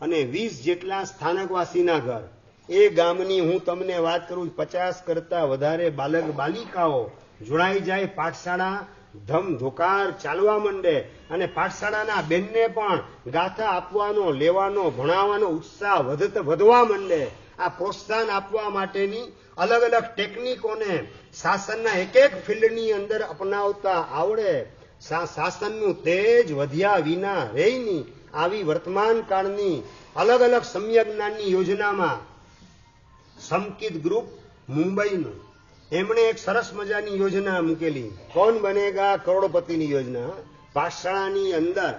અને 20 જેટલા સ્થાનકવાસીના ઘર, એ ગામની હું તમને વાત કરું 50 કરતા વધારે બાલક બાલિકાઓ જોડાઈ જાય. પાઠશાળા ધમધોકાર ચાલવા માંડે અને પાઠશાળાના બેનને પણ ગાથા આપવાનો, લેવાનો, ભણાવવાનો ઉત્સાહ વધવા માંડે. આ પ્રોત્સાહન આપવા માટેની અલગ અલગ ટેકનિકોને શાસનના એક એક ફિલ્ડની અંદર અપનાવતા આવડે. શાસનનું તેજ વધ્યા વિના રહેની આવી વર્તમાન કાળની અલગ અલગ સમ્યક જ્ઞાનની યોજનામાં સમકિત ગ્રુપ મુંબઈનું એમણે એક સરસ મજાની યોજના મૂકેલી, કોણ બનેગા કરોડપતિની યોજના. પાઠશાળાની અંદર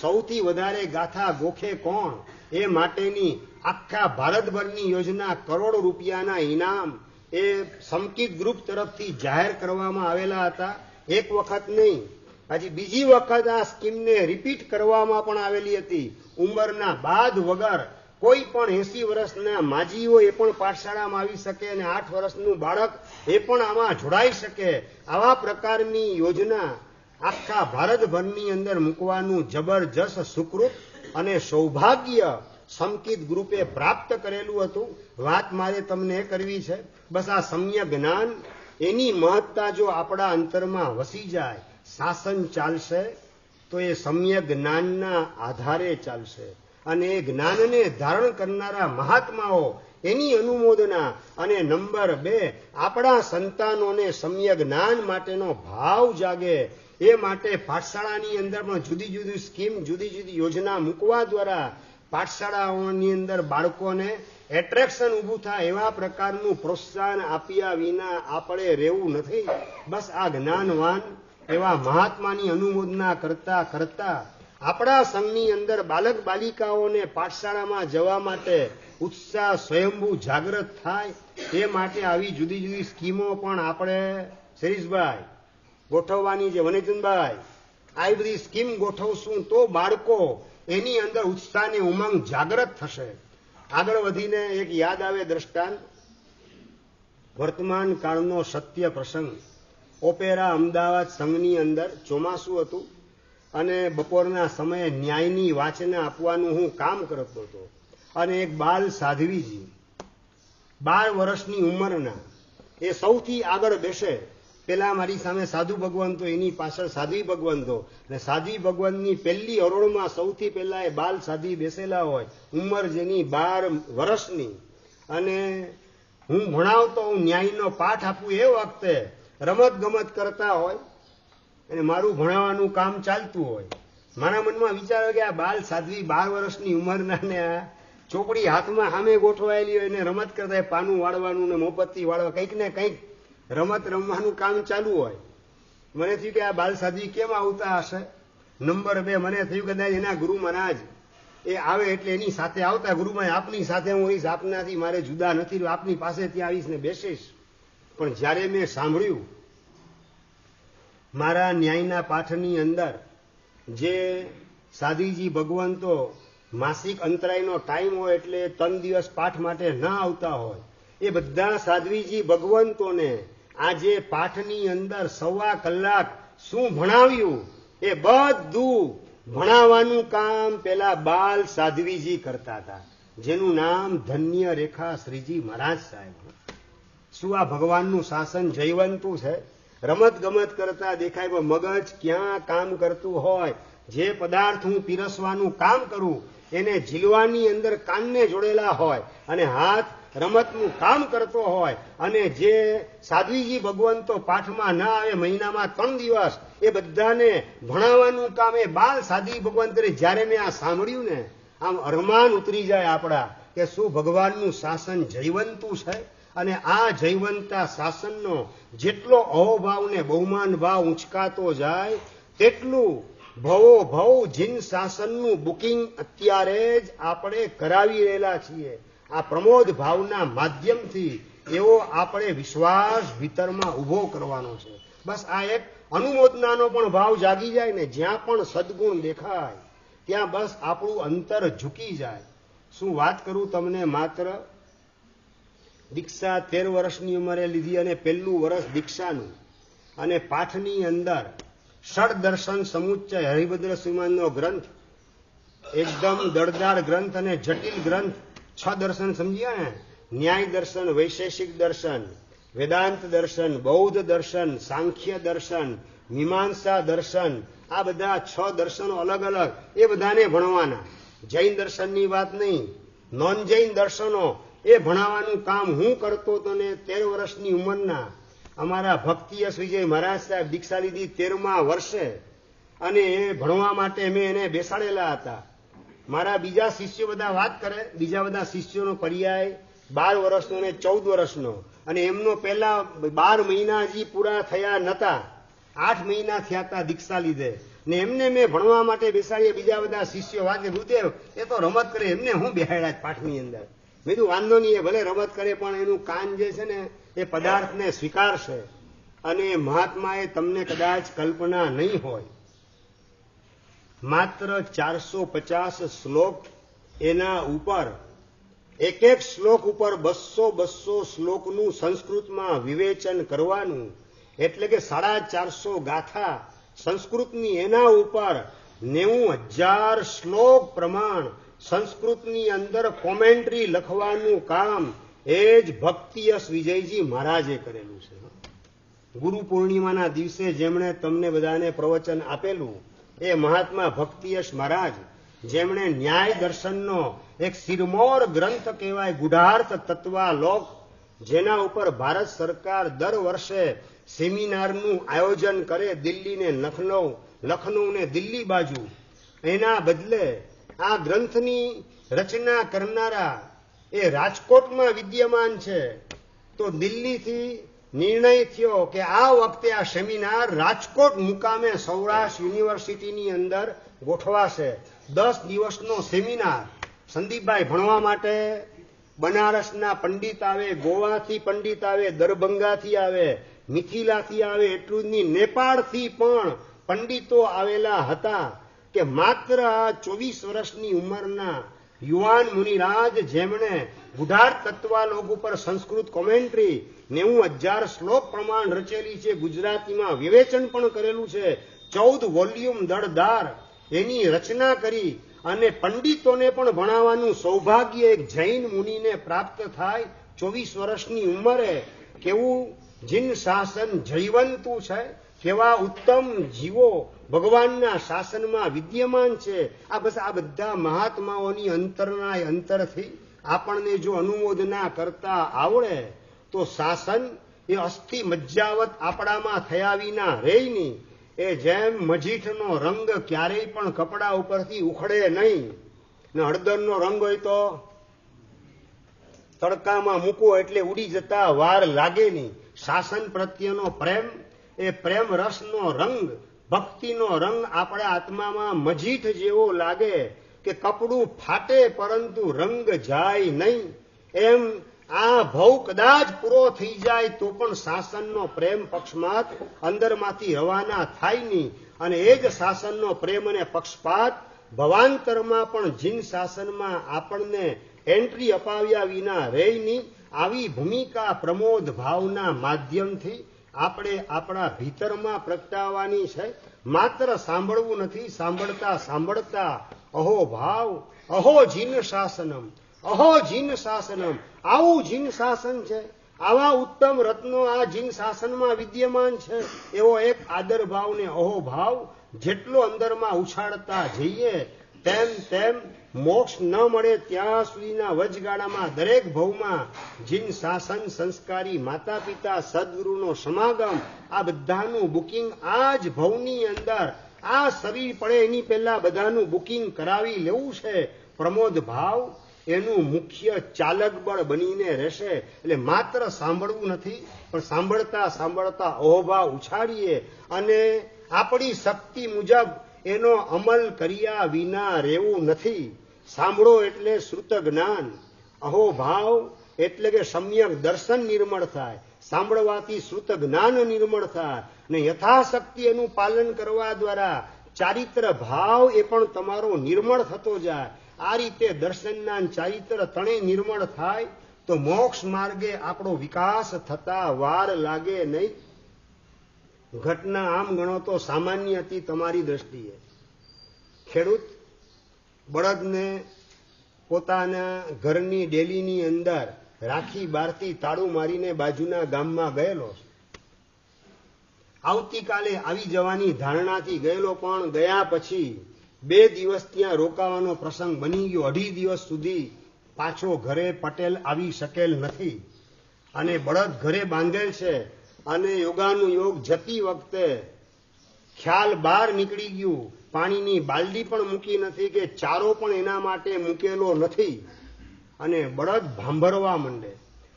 સૌથી વધારે ગાથા ગોખે કોણ એ માટેની આખા ભારતભરની યોજના, કરોડ રૂપિયાના ઇનામ એ સમકિત ગ્રુપ તરફથી જાહેર કરવામાં આવેલા હતા. એક વખત નહીં, હજી બીજી વખત આ સ્કીમને રિપીટ કરવામાં પણ આવેલી હતી. ઉંમરના બાદ વગર કોઈ પણ 80 વર્ષના માજીઓ એ પણ પાઠશાળામાં આવી શકે અને 8 વર્ષનું બાળક એ પણ આમાં જોડાઈ શકે. આવા પ્રકારની યોજના આખા ભારતભરની અંદર મૂકવાનું જબરજસ્ત સુકૃત અને સૌભાગ્ય સમકિત ગ્રુપે પ્રાપ્ત કરેલું હતું. વાત મારે તમને કરવી છે બસ આ સમ્યક જ્ઞાન એની મહત્તા જો આપણા અંતરમાં વસી જાય, શાસન ચાલશે તો એ સમ્યક જ્ઞાનના આધારે ચાલશે અને એ જ્ઞાનને ધારણ કરનારા મહાત્માઓ એની અનુમોદના અને નંબર 2 આપણા સંતાનોને સમ્યક જ્ઞાન માટેનો ભાવ જાગે. એ માટે પાઠશાળાની અંદર પણ જુદી જુદી સ્કીમ, જુદી જુદી યોજના મૂકવા દ્વારા પાઠશાળાઓની અંદર બાળકોને એટ્રેક્શન ઊભું થાય એવા પ્રકારનું પ્રોત્સાહન આપ્યા વિના આપણે રહેવું નથી. બસ આ જ્ઞાનવાન એવા મહાત્માની અનુમોદના કરતા કરતા આપણા સંઘની અંદર બાલક બાલિકાઓને પાઠશાળામાં જવા માટે ઉત્સાહ સ્વયંભૂ જાગૃત થાય એ માટે આવી જુદી જુદી સ્કીમો પણ આપણે શરીષભાઈ ગોઠવવાની છે. વનેચંદભાઈ, આવી બધી સ્કીમ ગોઠવશું તો બાળકો એની અંદર ઉત્સાહની ઉમંગ જાગૃત થશે. આગળ વધીને એક યાદ આવે દ્રષ્ટાંત, વર્તમાન કાળનો સત્ય પ્રસંગ. ઓપેરા અમદાવાદ સંઘની અંદર ચોમાસું હતું અને બપોરના સમયે ન્યાયની વાચના આપવાનું હું કામ કરતો હતો અને એક બાલ સાધ્વીજી 12 વર્ષની ઉંમરના એ સૌથી આગળ બેસે. પેલા મારી સામે સાધુ ભગવંતો, એની પાછળ સાધ્વી ભગવંતો અને સાધ્વી ભગવંતની પહેલી હરોળમાં સૌથી પહેલા એ બાલ સાધ્વી બેસેલા હોય, ઉંમર જેની 12 વર્ષની. અને હું ભણાવતો, હું ન્યાયનો પાઠ આપું એ વખતે રમત ગમત કરતા હોય અને મારું ભણાવવાનું કામ ચાલતું હોય. મારા મનમાં વિચાર કે આ બાલ સાધ્વી 12 વર્ષની ઉંમરના ને આ ચોપડી હાથમાં સામે ગોઠવાયેલી હોય ને રમત કરતા પાનું વાળવાનું ને મોમબત્તી વાળવા કંઈક ને કંઈક રમત રમવાનું કામ ચાલુ હોય. મને થયું કે આ બાલ સાધ્વી કેમ આવતા હશે. નંબર 2 મને થયું કે એના ગુરુ મહારાજ એ આવે એટલે એની સાથે આવતા. ગુરુ મહારાજ આપની સાથે હું રહીશ, આપનાથી મારે જુદા નથી, આપની પાસે ત્યાં આવીશ ને બેસીશ. પણ જ્યારે મેં સાંભળ્યું મારા ન્યાયના પાઠની અંદર જે સાધ્વીજી ભગવંતો માસિક અંતરાયનો ટાઈમ હોય એટલે 3 દિવસ પાઠ માટે ન આવતા હોય, એ બધા સાધ્વીજી ભગવંતોને આજે પાઠની અંદર 1.25 કલાક શું ભણાવ્યું એ બધું ભણાવવાનું કામ પેલા બાલ સાધ્વીજી કરતા હતા, જેનું નામ ધન્ય રેખા શ્રીજી મહારાજ સાહેબ. શું આ ભગવાનનું શાસન જયવંતું છે? રમત ગમત કરતા દેખાય, પણ મગજ ક્યાં કામ કરતું હોય. જે પદાર્થ હું પીરસવાનું કામ કરું એને ઝીલવાની અંદર કાનને જોડેલા હોય અને હાથ રમતનું કામ કરતો હોય, અને જે સાધ્વીજી ભગવાન તો પાઠમાં ના આવે મહિનામાં 3 દિવસ, એ બધાને ભણાવવાનું કામ એ બાલ સાધ્વી ભગવાન કરે. જ્યારે મેં આ સાંભળ્યું ને, આમ અરમાન ઉતરી જાય આપણા કે શું ભગવાનનું શાસન જયવંતું છે. અને આ જયવંતા શાસનનો જેટલો અહોભાવ ને બહુમાન ભાવ ઉંચકાતો જાય તેટલું ભવો ભવ જીન શાસનનું બુકિંગ અત્યારે જ આપણે કરાવી રહેલા છીએ. આ પ્રમોદ ભાવના માધ્યમથી એવો આપણે વિશ્વાસ ભીતરમાં ઊભો કરવાનો છે. બસ આ એક અનુમોદનાનો પણ ભાવ જાગી જાય ને, જ્યાં પણ સદગુણ દેખાય ત્યાં બસ આપણું અંતર ઝૂકી જાય. શું વાત કરું તમને, માત્ર દીક્ષા 13 વર્ષની ઉંમરે લીધી અને પહેલું વર્ષ દીક્ષાનું, અને પાઠની અંદર ષડ દર્શન સમુચ્ચય હરિભદ્ર શ્રીમાનનો ગ્રંથ, એકદમ દળદાર ગ્રંથ અને જટિલ ગ્રંથ. 6 દર્શન સમજ્યા ને, ન્યાય દર્શન, વૈશેષિક દર્શન, વેદાંત દર્શન, બૌદ્ધ દર્શન, સાંખ્ય દર્શન, મીમાંસા દર્શન, આ બધા 6 દર્શનો અલગ અલગ, એ બધાને ભણવાના. જૈન દર્શનની વાત નહીં, નોન જૈન દર્શનો એ ભણાવવાનું કામ હું કરતો હતો ને 13 વર્ષની ઉંમરના. અમારા ભક્તિયશ વિજય મહારાજ સાહેબ દીક્ષા લીધી 13મા વર્ષે, અને એ ભણવા માટે મેં એને બેસાડેલા હતા. મારા બીજા શિષ્યો બધા વાત કરે, બીજા બધા શિષ્યોનો પર્યાય 12 વર્ષનો અને 14 વર્ષનો, અને એમનો પહેલા 12 મહિના હજી પૂરા થયા નતા, 8 મહિના થયા હતા દીક્ષા લીધે, ને એમને મેં ભણવા માટે બેસાડીએ. બીજા બધા શિષ્યો વાત કે ગુરુદેવ એ તો રમત કરે, એમને હું બેહાડ્યા જ પાઠની અંદર. મેં કીધું વાંધો નહીં, એ ભલે રમત કરે પણ એનું કાન જે છે ને એ પદાર્થને સ્વીકારશે. અને મહાત્માએ તમને કદાચ કલ્પના નહીં હોય, માત્ર 450 શ્લોક, એના ઉપર એક એક શ્લોક ઉપર 200 શ્લોકનું સંસ્કૃતમાં વિવેચન કરવાનું, એટલે કે 450 ગાથા સંસ્કૃતની, એના ઉપર 90,000 શ્લોક પ્રમાણ સંસ્કૃતની અંદર કોમેન્ટ્રી લખવાનું કામ એ જ ભક્તિયશ વિજયજી મહારાજે કરેલું છે. ગુરુ પૂર્ણિમાના દિવસે જેમણે તમને બધાને પ્રવચન આપેલું એ મહાત્મા ભક્તિયશ મહારાજ, જેમણે ન્યાય દર્શનનો એક સિરમોર ગ્રંથ કહેવાય ગુઢાર્થ તત્વાલોક, જેના ઉપર ભારત સરકાર દર વર્ષે સેમિનારનું આયોજન કરે, દિલ્હી ને લખનૌ ને દિલ્હી બાજુ. એના બદલે આ ગ્રંથની રચના કરનારા એ રાજકોટમાં વિદ્યમાન છે. તો દિલ્હીથી નિર્ણય થયો કે આ વખતે આ સેમિનાર રાજકોટ મુકામે સૌરાષ્ટ્ર યુનિવર્સિટીની અંદર ગોઠવાશે. 10 દિવસનો સેમિનાર. સંદીપભાઈ ભણવા માટે બનારસના પંડિત આવે, ગોવાથી પંડિત આવે, દરભંગાથી આવે, મિથિલાથી આવે, એટલું જ નહીં નેપાળથી પણ પંડિતો આવેલા હતા. કે માત્ર 24 વર્ષની ઉંમરના યુવાન મુનિરાજ, જેમણે ગુઢાર્થ તત્વાલોક ઉપર સંસ્કૃત કોમેન્ટ્રી 90,000 શ્લોક પ્રમાણ રચેલી છે, ગુજરાતીમાં વિવેચન પણ કરેલું છે, 14 વોલ્યુમ દળદાર એની રચના કરી, અને પંડિતોને પણ ભણાવવાનું સૌભાગ્ય એક જૈન મુનિને પ્રાપ્ત થાય 24 વર્ષની ઉંમરે. કેવું જીન શાસન જયવંતું છે, કેવા ઉત્તમ જીવો ભગવાનના શાસનમાં વિદ્યમાન છે. આ બસ આ બધા મહાત્માઓની અંતરના અંતરથી આપણને જો અનુમોદના કરતા આવડે તો શાસન એ અસ્થિ મજ્જાવત આપણામાં થયા વિના રહે નહીં. એ જેમ મજીઠનો રંગ ક્યારેય પણ કપડા ઉપરથી ઉખડે નહીં, ને હળદરનો રંગ હોય તો તડકામાં મૂકો એટલે ઉડી જતા વાર લાગે નહીં. શાસન પ્રત્યેનો પ્રેમ, એ પ્રેમ રસનો રંગ, ભક્તિનો રંગ આપણા આત્મામાં મજીઠ જેવો લાગે કે કપડું ફાટે પરંતુ રંગ જાય નહીં. એમ આ ભવ કદાચ પૂરો થઈ જાય તો પણ શાસનનો પ્રેમ પક્ષપાત અંદરમાંથી રવાના થાય નહીં. અને એ જ શાસનનો પ્રેમ અને પક્ષપાત ભવાંતરમાં પણ જીન શાસનમાં આપણને એન્ટ્રી અપાવ્યા વિના રહે નહીં. આવી ભૂમિકા પ્રમોદ ભાવના માધ્યમથી આપણે આપણા ભીતરમાં પ્રગટાવવાની છે. માત્ર સાંભળવું નથી, સાંભળતા સાંભળતા અહો ભાવ, અહો જીન શાસનમ, અહો જીન શાસનમ. આવું જીન શાસન છે, આવા ઉત્તમ રત્નો આ જીન શાસનમાં વિદ્યમાન છે. એવો એક આદર ભાવ ને અહોભાવ જેટલો અંદરમાં ઉછાળતા જઈએ તેમ તેમ મોક્ષ ન મળે ત્યાં સુધીના વચગાળામાં દરેક ભવમાં જીન શાસન, સંસ્કારી માતા પિતા, સદગુરુનો સમાગમ, આ બધાનું બુકિંગ આ જ ભવની અંદર આ શરીર પડે એની પહેલા બધાનું બુકિંગ કરાવી લેવું છે. પ્રમોદ ભાવ એનું મુખ્ય ચાલક બળ બનીને રહેશે. એટલે માત્ર સાંભળવું નથી, પણ સાંભળતા સાંભળતા અહોભાવ ઉછાળીએ અને આપણી શક્તિ મુજબ એનો અમલ કર્યા વિના રહેવું નથી. સાંભળો એટલે શ્રુત જ્ઞાન, અહોભાવ એટલે કે સમ્યક દર્શન નિર્મળ થાય. સાંભળવાથી શ્રુત જ્ઞાન નિર્મળ થાય ને યથાશક્તિ એનું પાલન કરવા દ્વારા ચારિત્ર ભાવ એ પણ તમારો નિર્મળ થતો જાય. આ રીતે દર્શનના ચારિત્ર ત્રણેય નિર્મળ થાય તો મોક્ષ માર્ગે આપણો વિકાસ થતા વાર લાગે નહીં. ઘટના આમ ગણો તો સામાન્ય હતી તમારી દ્રષ્ટિએ. ખેડૂત બળદને પોતાના ઘરની ડેલીની અંદર રાખી બહારથી તાળું મારીને બાજુના ગામમાં ગયેલો. આવતીકાલે આવી જવાની ધારણાથી ગયેલો, પણ ગયા પછી 2 દિવસ ત્યાં રોકાવાનો પ્રસંગ બની ગયો. 2.5 દિવસ સુધી પાછો ઘરે પટેલ આવી શકેલ નથી અને બળદ ઘરે બાંધેલ છે. અને યોગાનું યોગ જતી વખતે ખ્યાલ બહાર નીકળી ગયું. પાણીની બાલડી પણ મૂકી નથી કે ચારો પણ એના માટે મૂકેલો નથી. અને બળદ ભાંભરવા માંડે.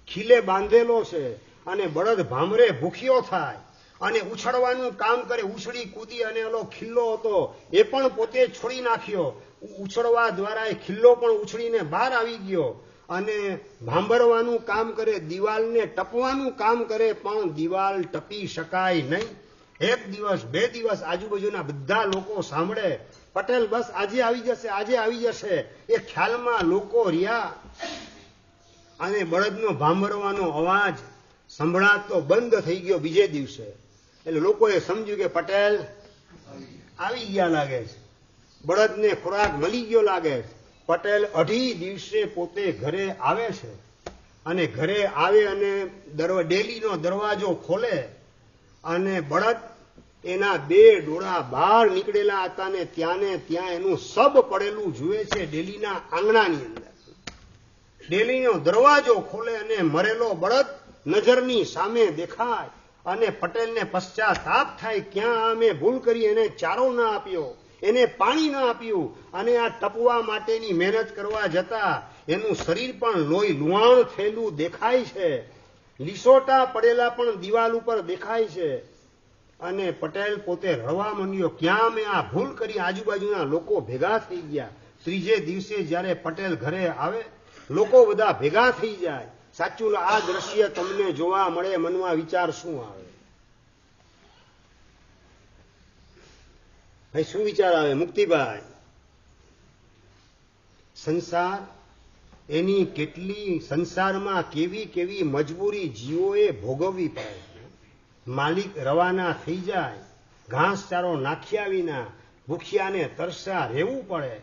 ખીલે બાંધેલો છે અને બળદ ભાંભરે ભૂખ્યો થાય અને ઉછળવાનું કામ કરે. ઉછળી કૂદી અને ઓલો ખિલ્લો હતો એ પણ પોતે છોડી નાખ્યો. ઉછળવા દ્વારા એ ખિલ્લો પણ ઉછળીને બહાર આવી ગયો અને ભાંભરવાનું કામ કરે, દિવાલને ટપવાનું કામ કરે, પણ દિવાલ ટપી શકાય નહીં. 1 દિવસ 2 દિવસ આજુબાજુના બધા લોકો સાંભળે, પટેલ બસ આજે આવી જશે, આજે આવી જશે. એ ખ્યાલમાં લોકો રહ્યા અને બળદનો ભાંભરવાનો અવાજ સંભળાતો બંધ થઈ ગયો બીજે દિવસે. એટલે લોકોએ સમજ્યું કે પટેલ આવી ગયા લાગે છે, બળદને ખોરાક મળી ગયો લાગે છે. પટેલ 2.5 દિવસે પોતે ઘરે આવે છે અને ઘરે આવે અને ડેલીનો દરવાજો ખોલે અને બળદ એના 2 ડોળા બહાર નીકળેલા હતા ને ત્યાં એનું સબ પડેલું જુએ છે ડેલીના આંગણાની અંદર. ડેલીનો દરવાજો ખોલે અને મરેલો બળદ નજરની સામે દેખાય અને પટેલને પશ્ચાતાપ થાય, ક્યાં અમે ભૂલ કરી, એને ચારો ના આપ્યો, એને પાણી ના આપ્યું. અને આ ટપવા માટેની મહેનત કરવા જતા એનું શરીર પણ લોહી લુહાણ થયેલું દેખાય છે. લીસોટા પડેલા પણ દિવાલ ઉપર દેખાય છે. અને પટેલ પોતે રડવા માંડ્યો, ક્યાં મેં આ ભૂલ કરી. આજુબાજુના લોકો ભેગા થઈ ગયા. 3જે દિવસે જ્યારે પટેલ ઘરે આવે, લોકો બધા ભેગા થઈ જાય. સાચું આ દ્રશ્ય તમને જોવા મળે, મનમાં વિચાર શું આવે? ભાઈ શું વિચાર આવે મુક્તિભાઈ? સંસાર એની કેટલી, સંસારમાં કેવી કેવી મજબૂરી જીવોએ ભોગવવી પડે. માલિક રવાના થઈ જાય, ઘાસચારો નાખ્યા વિના ભૂખ્યાને તરસા રહેવું પડે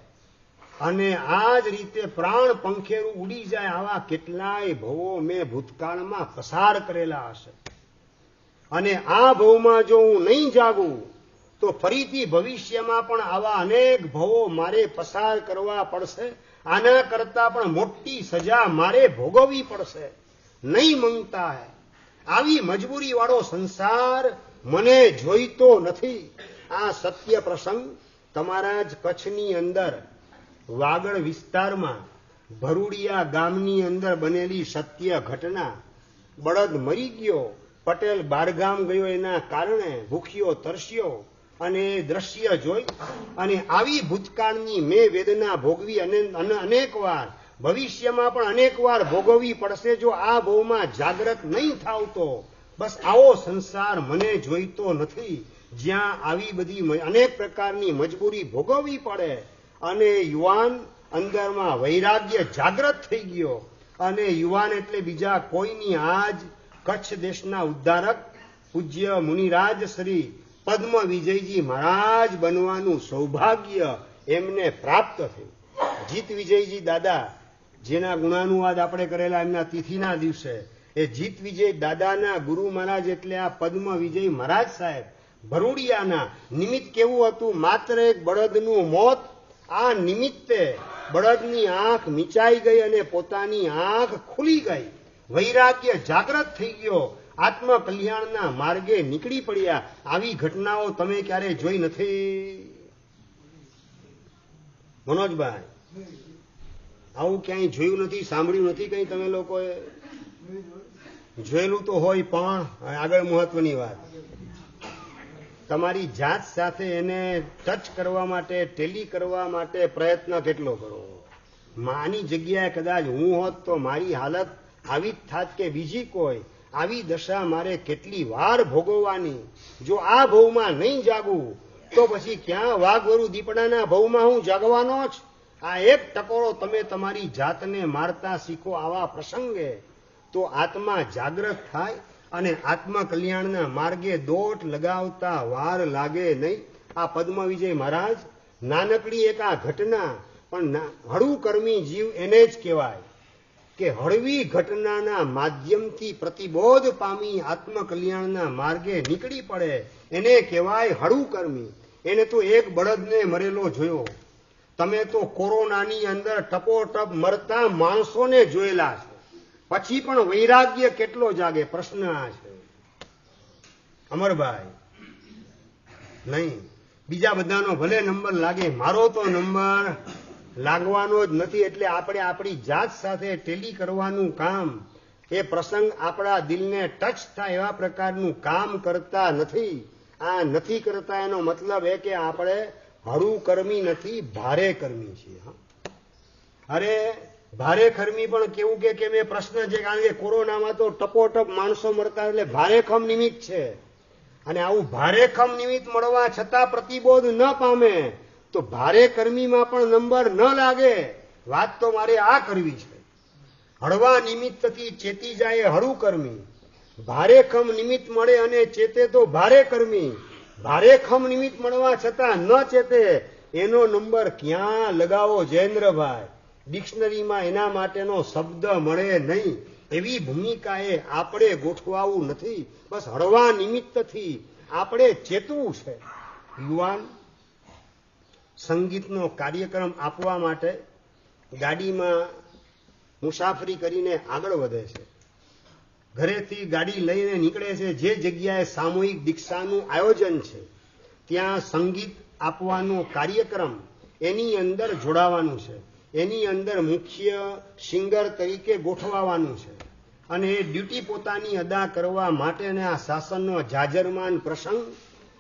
અને આ જ રીતે પ્રાણ પંખેરું ઉડી જાય. આવા કેટલાય ભવો મેં ભૂતકાળમાં પસાર કરેલા હશે અને આ ભવમાં જો હું નહીં જાગું તો ફરીથી ભવિષ્યમાં પણ આવા અનેક ભવો મારે પસાર કરવા પડશે. આના કરતા પણ મોટી સજા મારે ભોગવવી પડશે. નહીં માંગતા હૈ, આવી મજબૂરી વાળો સંસાર મને જોઈતો નથી. આ સત્ય પ્રસંગ તમારા જ કચ્છની અંદર વાગડ વિસ્તારમાં ભરૂડિયા ગામની અંદર બનેલી સત્ય ઘટના. બળદ મરી ગયો, પટેલ બારગામ ગયો, એના કારણે ભૂખ્યો તરસ્યો અને દ્રશ્ય જોઈ અને આવી ભૂતકાળની મેં વેદના ભોગવી અને અનેક વાર ભવિષ્યમાં પણ અનેક વાર ભોગવવી પડશે જો આ ભવમાં જાગૃત નહીં થાવ તો. બસ આવો સંસાર મને જોઈતો નથી, જ્યાં આવી બધી અનેક પ્રકારની મજબૂરી ભોગવવી પડે. અને યુવાન અંદરમાં વૈરાગ્ય જાગૃત થઈ ગયો અને યુવાન એટલે બીજા કોઈની આજ કચ્છ દેશના ઉદ્ધારક પૂજ્ય મુનિરાજ શ્રી પદ્મ વિજયજી મહારાજ બનવાનું સૌભાગ્ય એમને પ્રાપ્ત થયું. જીત વિજયજી દાદા જેના ગુણાનુવાદ આપણે કરેલા એમના તિથિના દિવસે એ જીત વિજય દાદાના ગુરુ મહારાજ એટલે આ પદ્મ વિજય મહારાજ સાહેબ ભરૂડિયાના નિમિત્ત કેવું હતું? માત્ર એક બળદનું મોત. આ નિમિત્તે બળદની આંખ મીચાઈ ગઈ અને પોતાની આંખ ખુલી ગઈ. વૈરાગ્ય જાગૃત થઈ ગયો. આત્મ કલ્યાણના માર્ગે નીકળી પડ્યા. આવી ઘટનાઓ તમે ક્યારે જોઈ નથી? મનોજભાઈ, આવું ક્યાંય જોયું નથી, સાંભળ્યું નથી કઈ તમે લોકોએ? જોયેલું તો હોય, પણ આગળ મહત્વની વાત, તમારી જાત સાથે એને ટચ કરવા માટે, ટેલી કરવા માટે પ્રયત્ન કેટલો કરો. માની જગ્યાએ કદાચ હું હોત તો મારી હાલત આવી જ થાત કે બીજી કોઈ. આવી દશા મારે કેટલી વાર ભોગવવાની. જો આ ભવમાં નહીં જાગું તો પછી ક્યાં વાઘવરુ દીપડાના ભવમાં હું જાગવાનો જ. આ એક ટકોરો તમે તમારી જાતને મારતા શીખો આવા પ્રસંગે, તો આત્મા જાગૃત થાય અને આત્મ કલ્યાણના માર્ગે દોટ લગાવતા વાર લાગે નહીં. આ પદ્મ વિજય મહારાજ નાનકડી એક આ ઘટના, પણ હળવું કર્મી જીવ એને જ કહેવાય કે હળવી ઘટનાના માધ્યમથી પ્રતિબોધ પામી આત્મ કલ્યાણના માર્ગે નીકળી પડે, એને કહેવાય હળવું કર્મી. એને તો એક બળદને મરેલો જોયો. તમે તો કોરોનાની અંદર ટપોટપ મરતા માણસોને જોયેલા છે. પછી પણ વૈરાગ્ય કેટલો જાગે? પ્રશ્ન આ છે અમરભાઈ. નહીં, બીજા બધાનો ભલે નંબર લાગે, મારો તો નંબર લાગવાનો જ નથી. એટલે આપણે આપણી જાત સાથે ટેલી કરવાનું કામ, એ પ્રસંગ આપણા દિલને ટચ થાય એવા પ્રકારનું કામ કરતા નથી. આ નથી કરતા એનો મતલબ એ કે આપણે હળવું કર્મી નથી, ભારે કર્મી છીએ. અરે ભારે કર્મી પણ કેવું કે મેં પ્રશ્ન છે, કારણ કે કોરોનામાં તો ટપોટપ માણસો મરતા, એટલે ભારેખમ નિમિત્ત છે. અને આવું ભારેખમ નિમિત્ત મળવા છતાં પ્રતિબોધ ન પામે તો ભારે કર્મીમાં પણ નંબર ન લાગે. વાત તો મારે આ કરવી છે. હળવા નિમિત્તથી ચેતી જાય હળવું કર્મી, ભારેખમ નિમિત્ત મળે અને ચેતે તો ભારે કર્મી. ભારેખમ નિમિત્ત મળવા છતાં ન ચેતે એનો નંબર ક્યાં લગાવો જયેન્દ્રભાઈ? ડિક્શનરીમાં એના માટેનો શબ્દ મળે નહીં. એવી ભૂમિકાએ આપણે ગોઠવાવું નથી. બસ હળવા નિમિત્તથી આપણે ચેતવું છે. યુવાન સંગીતનો કાર્યક્રમ આપવા માટે ગાડીમાં મુસાફરી કરીને આગળ વધે છે. ઘરેથી ગાડી લઈને નીકળે છે. જે જગ્યાએ સામૂહિક દીક્ષાનું આયોજન છે ત્યાં સંગીત આપવાનો કાર્યક્રમ, એની અંદર જોડાવાનું છે. એની અંદર મુખ્ય સિંગર તરીકે ગોઠવાવાનું છે. અને એ ડ્યુટી પોતાની અદા કરવા માટેને આ શાસનનો જાજરમાન પ્રસંગ,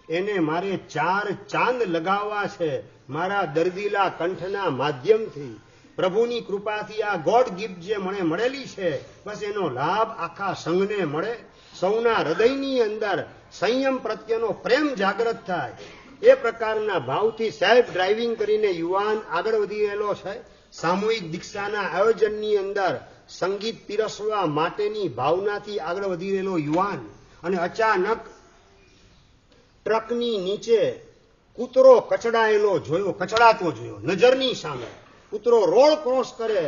એને મારે 4 ચાંદ લગાવવા છે મારા દર્દીલા કંઠના માધ્યમથી. પ્રભુની કૃપાથી આ ગોડ ગિફ્ટ જે મને મળેલી છે, બસ એનો લાભ આખા સંઘને મળે. સૌના હૃદયની અંદર સંયમ પ્રત્યેનો પ્રેમ જાગૃત થાય, એ પ્રકારના ભાવથી સેલ્ફ ડ્રાઇવિંગ કરીને યુવાન આગળ વધી રહેલો છે. સામૂહિક દીક્ષાના આયોજનની અંદર સંગીત પીરસવા માટેની ભાવનાથી આગળ વધી રહેલો યુવાન, અને અચાનક ટ્રકની નીચે કૂતરો કચડાતો જોયો નજરની સામે. કૂતરો રોડ ક્રોસ કરે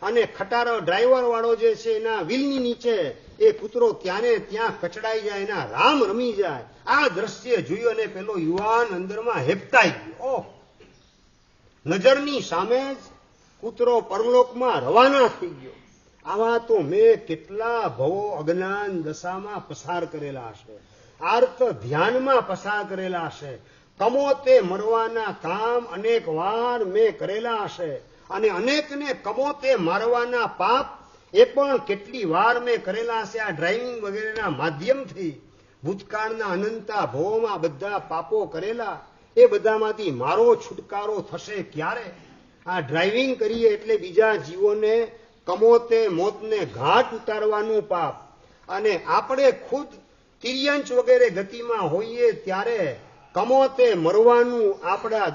અને ખટારો ડ્રાઈવર વાળો જે છે એના વ્હીલની નીચે એ કૂતરો ત્યાં કચડાઈ જાય, એના રામ રમી જાય. આ દ્રશ્ય જોયું અને પેલો યુવાન અંદરમાં હેપતાઈ ગયો. નજરની સામે જ કૂતરો પરલોકમાં રવાના થઈ ગયો. આવા તો મેં કેટલા ભવો અજ્ઞાન દશામાં પસાર કરેલા છે, આર્ત ધ્યાનમાં પસાર કરેલા છે. કમોતે મરવાના કામ અનેક વાર મેં કરેલા હશે, અને અનેકને કમોતે મારવાના પાપ એ પણ કેટલી વાર મેં કરેલા હશે. આ ડ્રાઇવિંગ વગેરેના માધ્યમથી ભૂતકાળના અનંતા ભવોમાં બધા પાપો કરેલા, એ બધામાંથી મારો છુટકારો થશે ક્યારે? આ ડ્રાઇવિંગ કરીએ એટલે બીજા જીવોને કમોતે મોતને ઘાટ ઉતારવાનું પાપ, અને આપણે ખુદ તિર્યંચ વગેરે ગતિમાં હોઈએ ત્યારે કમોતે મરવાનું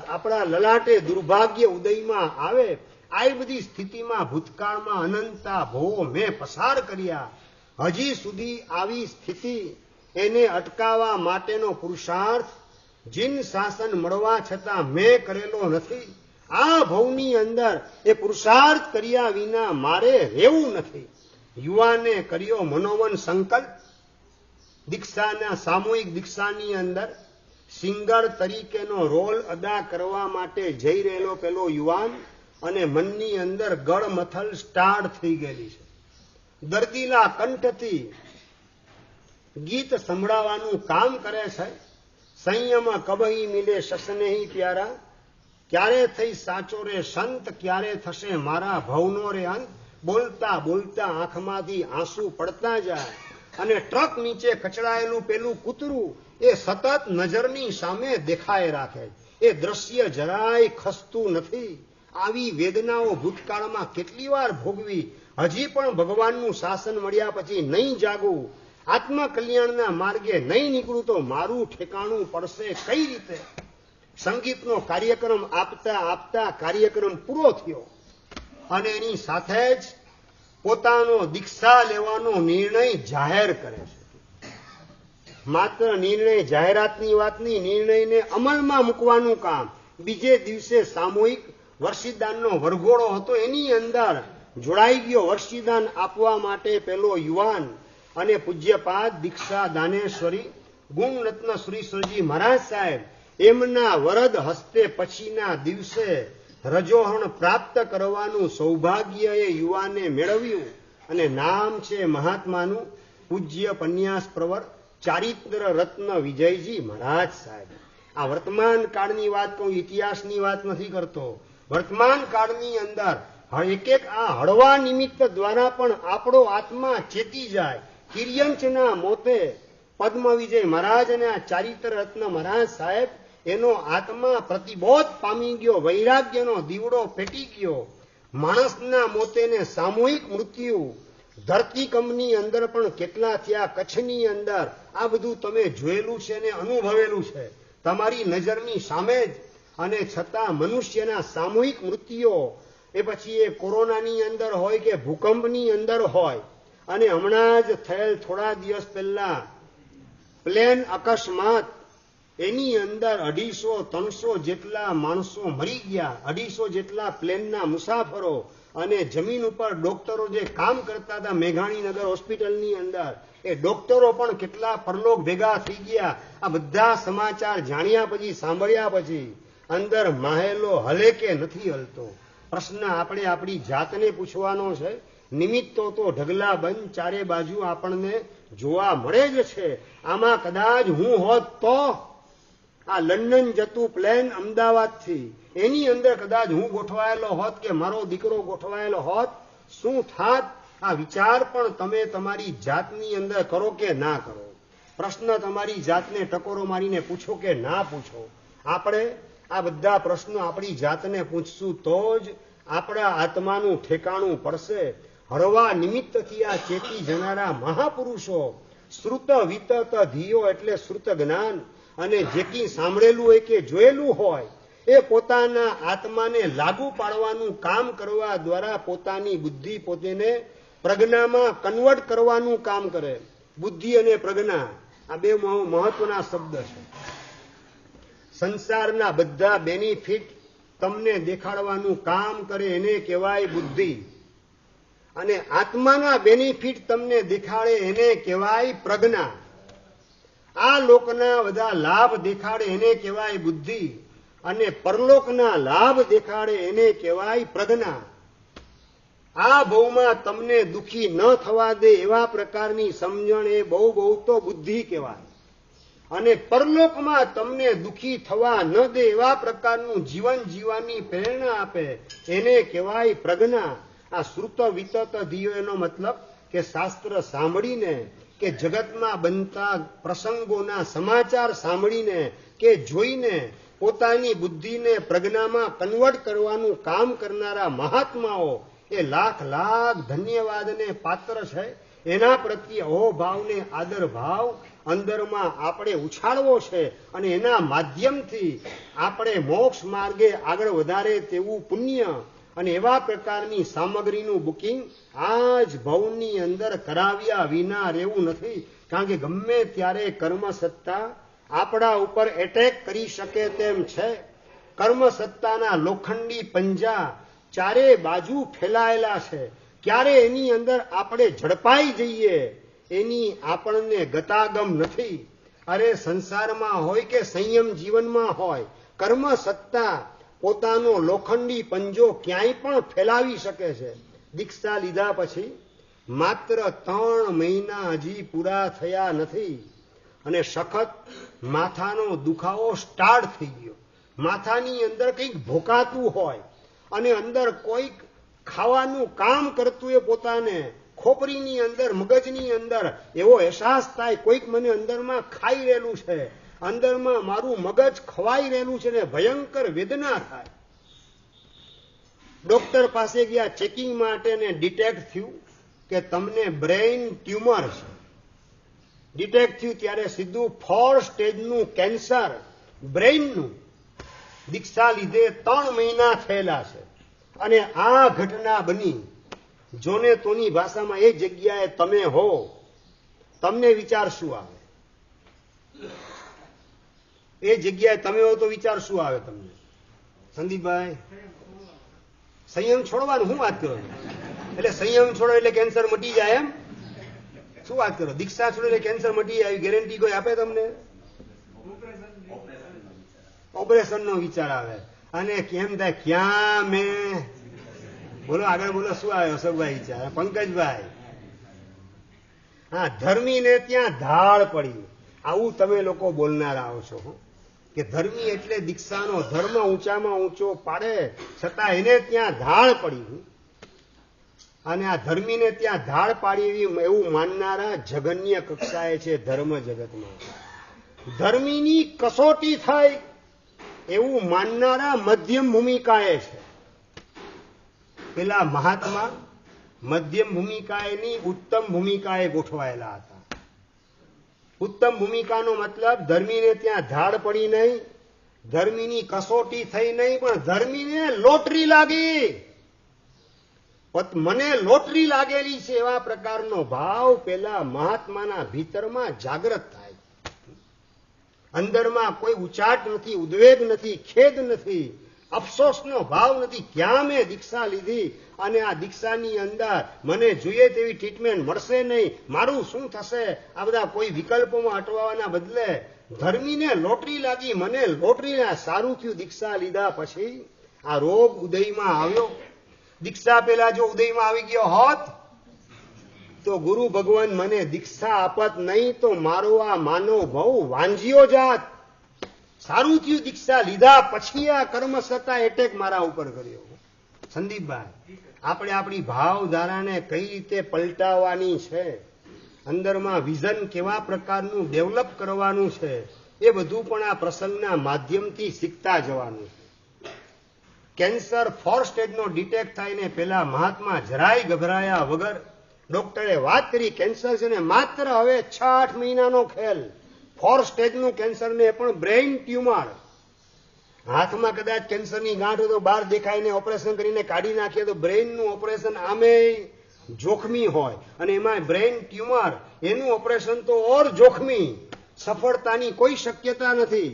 આપણા લલાટે દુર્ભાગ્ય ઉદયમાં આવે. આ બધી સ્થિતિમાં ભૂતકાળમાં અનંતા ભવો મેં પસાર કર્યા. હજી સુધી આવી સ્થિતિ એને અટકાવવા માટેનો પુરુષાર્થ જીન શાસન મળવા છતાં મેં કરેલો નથી. આ ભવની અંદર એ પુરુષાર્થ કર્યા વિના મારે રહેવું નથી. યુવાને કર્યો મનોમન સંકલ્પ દીક્ષાના સામૂહિક દીક્ષાની અંદર સિંગર તરીકેનો રોલ અદા કરવા માટે જઈ રહેલો પેલો યુવાન અને મનની અંદર ગળમથલ સ્ટાર્ટ થઈ ગયેલી છે. દર્દીલા કંઠથી ગીત સંભળાવવાનું કામ કરે છે. સંયમ કબહી મિલે સસનેહી પ્યારા, ક્યારે થઈ સાચો રે સંત, ક્યારે થશે મારા ભવનો રે અંત. બોલતા બોલતા આંખમાંથી આંસુ પડતા જાય અને ટ્રક નીચે કચડાયેલું પેલું કૂતરું એ સતત નજરની સામે દેખાય રાખે. એ દ્રશ્ય જરાય ખસતું નથી. આવી વેદનાઓ ભૂતકાળમાં કેટલી વાર ભોગવી, હજી પણ ભગવાનનું શાસન મળ્યા પછી નહીં જાગું, આત્મકલ્યાણના માર્ગે નહીં નીકળું તો મારું ઠેકાણું પડશે કઈ રીતે. સંગીતનો કાર્યક્રમ આપતા આપતા કાર્યક્રમ પૂરો થયો અને એની સાથે જ પોતાનો દીક્ષા લેવાનો નિર્ણય જાહેર કરે છે. માત્ર નિર્ણય જાહેરાતની વાત નહીં, નિર્ણયને અમલમાં મૂકવાનું કામ. બીજે દિવસે સામૂહિક વર્ષીદાનનો વરઘોડો હતો, એની અંદર જોડાઈ ગયો વર્ષીદાન આપવા માટે પેલો યુવાન અને પૂજ્યપાદ દીક્ષા દાનેશ્વરી ગુણરત્ન સુરીશ્વરજી મહારાજ સાહેબ એમના વરદ હસ્તે પછીના દિવસે રજોહણ પ્રાપ્ત કરવાનું સૌભાગ્ય એ યુવાને મેળવ્યું અને નામ છે મહાત્માનું પૂજ્ય પન્યાસ પ્રવર ચારિત્ર રત્ન વિજયજી મહારાજ સાહેબ. આ વર્તમાન કાળની વાત કહું, ઇતિહાસની વાત નથી કરતો. વર્તમાન કાળની અંદર એક એક આ હળવા નિમિત્ત દ્વારા પણ આપણો આત્મા ચેતી જાય. કિર્યંચના મોતે પદ્મ વિજય મહારાજ અને આ ચારિત્ર રત્ન મહારાજ સાહેબ એનો આત્મા પ્રતિબોધ પામી ગયો, વૈરાગ્યનો દીવડો પેટી ગયો. માણસના મોતેને સામૂહિક મૃત્યુ ધરતીકંપની અંદર પણ કેટલા થયા, કચ્છની અંદર આ બધું તમે જોયેલું છે અને અનુભવેલું છે તમારી નજરની સામે જ. અને છતાં મનુષ્યના સામૂહિક મૃત્યુઓ એ પછી એ કોરોનાની અંદર હોય કે ભૂકંપની અંદર હોય, અને હમણાં જ થયેલ થોડા દિવસ પહેલા પ્લેન અકસ્માત એની અંદર 250-300 જેટલા માણસો મરી ગયા. 250 જેટલા પ્લેનના મુસાફરો અને જમીન ઉપર ડોક્ટરો જે કામ કરતા હતા મેઘાણીનગર હોસ્પિટલની અંદર, એ ડોક્ટરો પણ કેટલા પરલોક ભેગા થઈ ગયા. આ બધા સમાચાર જાણ્યા પછી, સાંભળ્યા પછી અંદર માહેલો હલે કે નથી હલતો. પ્રશ્ન આપણે આપણી જાતને પૂછવાનો છે. નિમિત્તો તો ઢગલા બંધ ચારે બાજુ આપણને જોવા મળે જ છે. આમાં કદાચ હું હોત તો આ લંડન જતું પ્લેન અમદાવાદથી, એની અંદર કદાચ હું ગોઠવાયેલો હોત કે મારો દીકરો ગોઠવાયેલો હોત, શું થાત? આ વિચાર પણ તમે તમારી જાતની અંદર કરો કે ના કરો. પ્રશ્ન તમારી જાતને ટકોરો મારીને પૂછો કે ના પૂછો. આપણે આ બધા પ્રશ્નો આપણી જાતને પૂછશું તો જ આપણા આત્માનું ઠેકાણું પડશે. હળવા નિમિત્તથી આ ચેતી જનારા મહાપુરુષો શ્રુત વિતત ધીયો એટલે શ્રુત જ્ઞાન, અને જેકી સાંભળેલું હોય કે જોયેલું હોય એ પોતાના આત્માને લાગુ પાડવાનું કામ કરવા દ્વારા પોતાની બુદ્ધિ પોતેને પ્રજ્ઞામાં કન્વર્ટ કરવાનું કામ કરે. બુદ્ધિ અને પ્રજ્ઞા આ બે મહત્વના શબ્દ છે. સંસારના બધા બેનિફિટ તમને દેખાડવાનું કામ કરે એને કહેવાય બુદ્ધિ, અને આત્માના બેનિફિટ તમને દેખાડે એને કહેવાય પ્રજ્ઞા. આ લોકના બધા લાભ દેખાડે એને કહેવાય બુદ્ધિ, અને પરલોકના લાભ દેખાડે એને કહેવાય પ્રજ્ઞા. આ ભવમાં તમને દુખી ન થવા દે એવા પ્રકારની સમજણ એ બહુ બહુ તો બુદ્ધિ કહેવાય, અને પરલોકમાં તમને દુખી થવા ન દે એવા પ્રકારનું જીવન જીવવાની પ્રેરણા આપે એને કહેવાય પ્રજ્ઞા. આ શ્રુત વિતત ધીયો એનો મતલબ કે શાસ્ત્ર સાંભળીને કે જગતમાં બનતા પ્રસંગોના સમાચાર સાંભળીને કે જોઈને પોતાની બુદ્ધિને પ્રજ્ઞામાં કન્વર્ટ કરવાનું કામ કરનારા મહાત્માઓ એ લાખ લાખ ધન્યવાદને પાત્ર છે. એના પ્રત્યે અહોભાવને આદર ભાવ અંદરમાં આપણે ઉછાળવો છે, અને એના માધ્યમથી આપણે મોક્ષ માર્ગે આગળ વધારે તેવું પુણ્ય અને એવા પ્રકારની સામગ્રીનું બુકિંગ આ જ ભવની અંદર કરાવ્યા વિના રહેવું નથી. કારણ કે ગમે ત્યારે કર્મ સત્તા આપણા ઉપર એટેક કરી શકે તેમ છે. કર્મ સત્તાના લોખંડી પંજા ચારે બાજુ ફેલાયેલા છે. ક્યારે એની અંદર આપણે ઝડપાઈ જઈએ એની આપણને ગતાગમ નથી. અરે સંસારમાં હોય કે સંયમ જીવનમાં હોય, કર્મ સત્તા પોતાનો લોખંડી પંજો ક્યાંય પણ ફેલાવી શકે છે. દીક્ષા લીધા પછી માત્ર 3 મહિના હજી પૂરા થયા નથી અને સખત માથાનો દુખાવો સ્ટાર્ટ થઈ ગયો. માથાની અંદર કંઈક ભોકાતું હોય અને અંદર કોઈક ખાવાનું કામ કરતું એ પોતાને ખોપરીની અંદર મગજની અંદર એવો અહેસાસ થાય કોઈક મને અંદરમાં ખાઈ રહેલું છે, અંદરમાં મારું મગજ ખવાઈ રહેલું છે ને ભયંકર વેદના થાય. ડોક્ટર પાસે ગયા ચેકિંગ માટે ને ડિટેક્ટ થયું કે તમને બ્રેઇન ટ્યુમર છે. ડિટેક્ટ થયું ત્યારે સીધું 4 સ્ટેજનું કેન્સર બ્રેઇનનું. દીક્ષા લીધે 3 મહિના થયેલા છે અને આ ઘટના બની. જોને તોની ભાષામાં એ જગ્યાએ તમે હો, તમને વિચાર શું આવે? એ જગ્યાએ તમે હો તો વિચાર શું આવે તમને? સંદીપભાઈ, સંયમ છોડવાનું શું વાત કરો? એટલે સંયમ છોડો એટલે કેન્સર મટી જાય એમ? શું વાત કરો? દીક્ષા છોડો એટલે કેન્સર મટી જાય ગેરંટી કોઈ આપે તમને? ઓપરેશનનો વિચાર આવે અને કેમ થાય ક્યાં મેં બોલો આગળ બોલો શું આવે અશોકભાઈ વિચાર? પંકજભાઈ, હા, ધર્મીને ત્યાં ધાડ પડી. આવું તમે લોકો બોલનારા છો કે ધર્મી એટલે દીક્ષાનો ધર્મ ઊંચામાં ઊંચો પાડે છતાં એને ત્યાં ધાડ પડી. અને આ ધર્મીને ત્યાં ધાડ પાડી એવું માનનારા જગન્ય કક્ષાએ છે ધર્મ જગતમાં. ધર્મીની કસોટી થાય એવું માનનારા મધ્યમ ભૂમિકાએ છે. પેલા મહાત્મા મધ્યમ ભૂમિકાએની ઉત્તમ ભૂમિકાએ ગોઠવાયેલા હતા. ઉત્તમ ભૂમિકાનો મતલબ ધર્મીને ત્યાં ધાડ પડી નહીં, ધર્મીની કસોટી થઈ નહીં, પણ ધર્મીને લોટરી લાગી. મને લોટરી લાગેલી છે એવા પ્રકારનો ભાવ પેલા મહાત્માના ભીતરમાં જાગૃત થાય. અંદરમાં કોઈ ઉચાટ નથી, ઉદ્વેગ નથી, ખેદ નથી, અફસોસનો ભાવ નથી. ક્યાં મેં દીક્ષા લીધી અને આ દીક્ષાની અંદર મને જોઈએ તેવી ટ્રીટમેન્ટ મળશે નહીં, મારું શું થશે? આ બધા કોઈ વિકલ્પોમાં અટવાવાના બદલે ધર્મીને લોટરી લાગી, મને લોટરી. સારું થયું દીક્ષા લીધા પછી આ રોગ ઉદયમાં આવ્યો. દીક્ષા પેલા જો ઉદયમાં આવી ગયો હોત તો ગુરુ ભગવાન મને દીક્ષા આપત નહીં તો મારો આ માનવ બહુ વાંજ્યો જાત. સારું થયું દીક્ષા લીધા પછી આ કર્મ સત્તા એટેક મારા ઉપર કર્યો. સંદીપભાઈ, આપણે આપણી ભાવધારાને કઈ રીતે પલટાવવાની છે, અંદરમાં વિઝન કેવા પ્રકારનું ડેવલપ કરવાનું છે, એ બધું પણ આ પ્રસંગના માધ્યમથી શીખતા જવાનું. કેન્સર 4 સ્ટેજનો ડિટેક્ટ થાય ને પેલા મહાત્મા જરાય ગભરાયા વગર ડોક્ટરે વાત કરી કેન્સર છે ને માત્ર હવે 6-8 મહિનાનો ખેલ. 4 સ્ટેજનું કેન્સર ને પણ બ્રેઇન ટ્યુમર. હાથમાં કદાચ કેન્સરની ગાંઠ હોય તો બહાર દેખાઈને ઓપરેશન કરીને કાઢી નાખીએ તો બ્રેઇનનું ઓપરેશન આમે જોખમી હોય અને એમાં બ્રેઇન ટ્યુમર, એનું ઓપરેશન તો ઓર જોખમી. સફળતાની કોઈ શક્યતા નથી.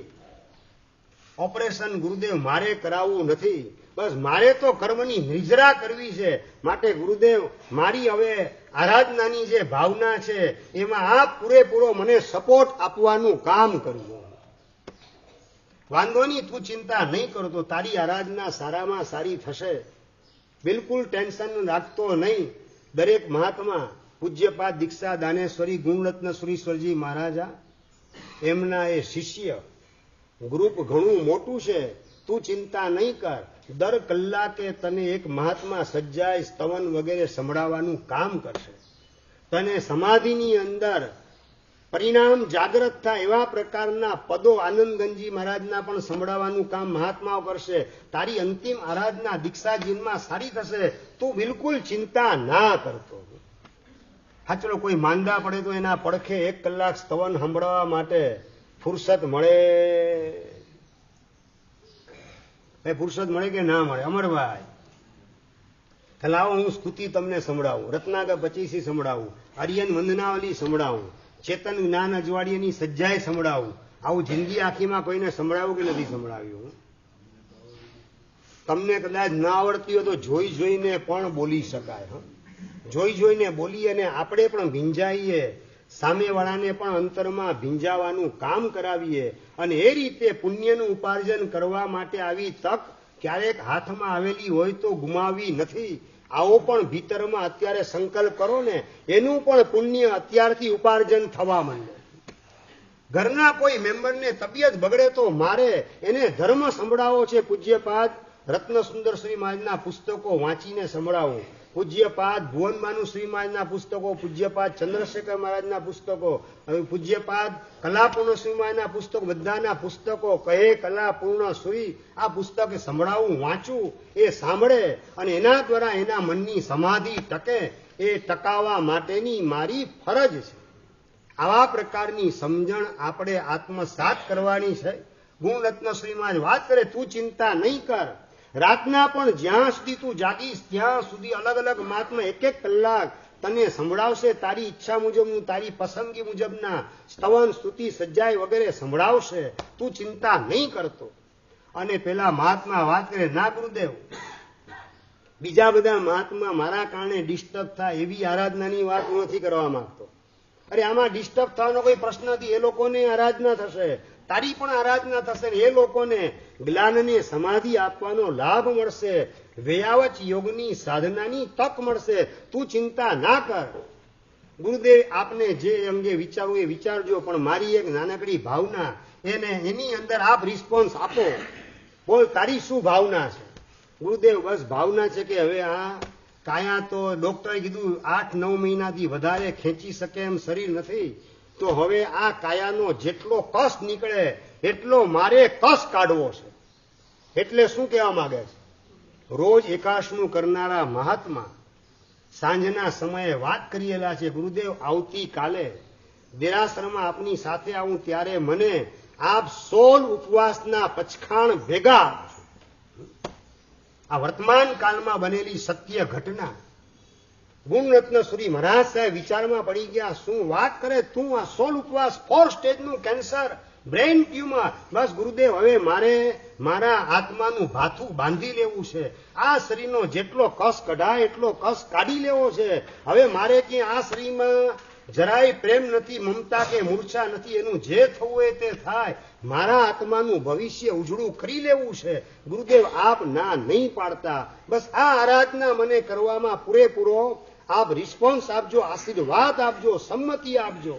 ઓપરેશન ગુરુદેવ મારે કરાવવું નથી, બસ મારે તો કર્મની નિજરા કરવી છે. માટે ગુરુદેવ મારી હવે આરાધનાની જે ભાવના છે એમાં આપ પૂરેપૂરો મને સપોર્ટ આપવાનું કામ કરવું. વાંધો નહીં, તું ચિંતા નહીં કરતો, તારી આરાધના સારામાં સારી થશે. બિલકુલ ટેન્શન રાખતો નહીં. દરેક મહાત્મા પૂજ્યપાદ દીક્ષા દાનેશ્વરી ગુણરત્ન સુરીશ્વરજી મહારાજા એમના એ શિષ્ય ગ્રુપ ઘણું મોટું છે. તું ચિંતા નહીં કર. દર કલાકે તને એક મહાત્મા સજ્જાય સ્તવન વગેરે સંભળાવવાનું કામ કરશે. તને સમાધિની અંદર પરિણામ જાગૃત થાય એવા પ્રકારના પદો આનંદગંજી મહારાજના પણ સંભળાવવાનું કામ મહાત્માઓ કરશે. તારી અંતિમ આરાધના દીક્ષાજીનમાં સારી થશે. તું બિલકુલ ચિંતા ના કરતો. હા, ચલો કોઈ માંદા પડે તો એના પડખે 1 કલાક સ્તવન સંભળાવવા માટે ફુરસત મળે? ફુરસત મળે કે ના મળે? અમરભાઈ, લાવો હું સ્તુતિ તમને સંભળાવું, રત્નાકર 25 સંભળાવું, આર્યન વંદનાવલી સંભળાવું, ચેતન જ્ઞાન અજવાળીની સજ્જાએ સંભળાવું. આવું જિંદગી આખીમાં કોઈને સંભળાવ્યું કે નથી સંભળાવ્યું? તમને કદાચ ના આવડતી હોય તો જોઈ જોઈને પણ બોલી શકાય. જોઈ જોઈને બોલીએ અને આપણે પણ ભીંજાઈએ, સામેવાળાને પણ અંતરમાં ભીંજાવાનું કામ કરાવીએ અને એ રીતે પુણ્યનું ઉપાર્જન કરવા માટે આવી તક ક્યારેક હાથમાં આવેલી હોય તો ગુમાવવી નથી. આવો પણ ભીતરમાં અત્યારે સંકલ્પ કરો ને, એનું પણ પુણ્ય અત્યારથી ઉપાર્જન થવા માંડે. ઘરના કોઈ મેમ્બરને તબિયત બગડે તો મારે એને ધર્મ સંભળાવો છે. પૂજ્યપાદ રત્નસુંદર શ્રી મહારાજના પુસ્તકો વાંચીને સંભળાવો. પૂજ્યપાદ ભુવનબાનુ શ્રી મહારાજના પુસ્તકો, પૂજ્યપાદ ચંદ્રશેખર મહારાજના પુસ્તકો, પૂજ્યપાદ કલાપૂર્ણ શ્રી મહારાજના પુસ્તકો, બધાના પુસ્તકો કહે કલાપૂર્ણ શ્રી, આ પુસ્તક સંભળાવું, વાંચું, એ સાંભળે અને એના દ્વારા એના મનની સમાધિ ટકે, એ ટકાવવા માટેની મારી ફરજ છે. આવા પ્રકારની સમજણ આપણે આત્મસાત કરવાની છે. ગુણરત્ન શ્રી મહારાજ વાત કરે, તું ચિંતા નહીં કર, રાતના પણ જ્યાં સુધી તું જાગીશ ત્યાં સુધી અલગ અલગ મહાત્મા એક એક કલાક તને સંભળાવશે. તારી ઈચ્છા મુજબનું, તારી પસંદગી મુજબના સ્તવન, સ્તુતિ, સજ્જાય વગેરે સંભળાવશે. તું ચિંતા નહીં કરતો. અને પેલા મહાત્મા વાત કરે, ના ગુરુદેવ, બીજા બધા મહાત્મા મારા કારણે ડિસ્ટર્બ થાય એવી આરાધનાની વાત હું નથી કરવા માંગતો. અરે આમાં ડિસ્ટર્બ થવાનો કોઈ પ્રશ્ન નથી. એ લોકોને આરાધના થશે, તારી પણ આરાધના થશે, એ લોકોને જ્ઞાનને સમાધિ આપવાનો લાભ મળશે, વૈયાવચ યોગની સાધનાની તક મળશે. તું ચિંતા ના કર. ગુરુદેવ આપને જે અંગે વિચારવું એ વિચારજો, પણ મારી એક નાનકડી ભાવના, એની અંદર આપ રિસ્પોન્સ આપો. બોલ, તારી શું ભાવના છે? ગુરુદેવ, બસ ભાવના છે કે હવે આ કાયા તો ડોક્ટરે કીધું 8-9 મહિનાથી વધારે ખેંચી શકે એમ શરીર નથી, તો હવે આ કાયાનો જેટલો કસ નીકળે એટલો મારે કસ કાઢવો છે. એટલે શું કહેવા માંગે છે? રોજ એકાશનું કરનારા મહાત્મા સાંજના સમયે વાત કરેલા છે, ગુરુદેવ આવતીકાલે દેરાસરમાં આપની સાથે આવું ત્યારે મને આપ 16 ઉપવાસના પચખાણ ભેગા, આ વર્તમાન કાળમાં બનેલી સત્ય ઘટના. ગુણરત્ન શ્રી મહારાજ સાહેબ વિચારમાં પડી ગયા, શું વાત કરે તું? આ 16 ઉપવાસ, 4 સ્ટેજનું કેન્સર, બ્રેઇન ટ્યુમર. બસ ગુરુદેવ, હવે મારે મારા આત્માનું ભાથું બાંધી લેવું છે. આ શરીરનો જેટલો કસ કઢાય એટલો કસ કાઢી લેવો છે. હવે મારે કે આ શરીરમાં જરાય પ્રેમ નથી, મમતા કે મૂર્છા નથી. એનું જે થવું હોય તે થાય. મારા આત્માનું ભવિષ્ય ઉજળું કરી લેવું છે. ગુરુદેવ, આપ ના નહીં પાડતા. બસ આ આરાધના મને કરવામાં પૂરેપૂરો આપ રિસ્પોન્સ આપજો, આશીર્વાદ આપજો, સંમતિ આપજો.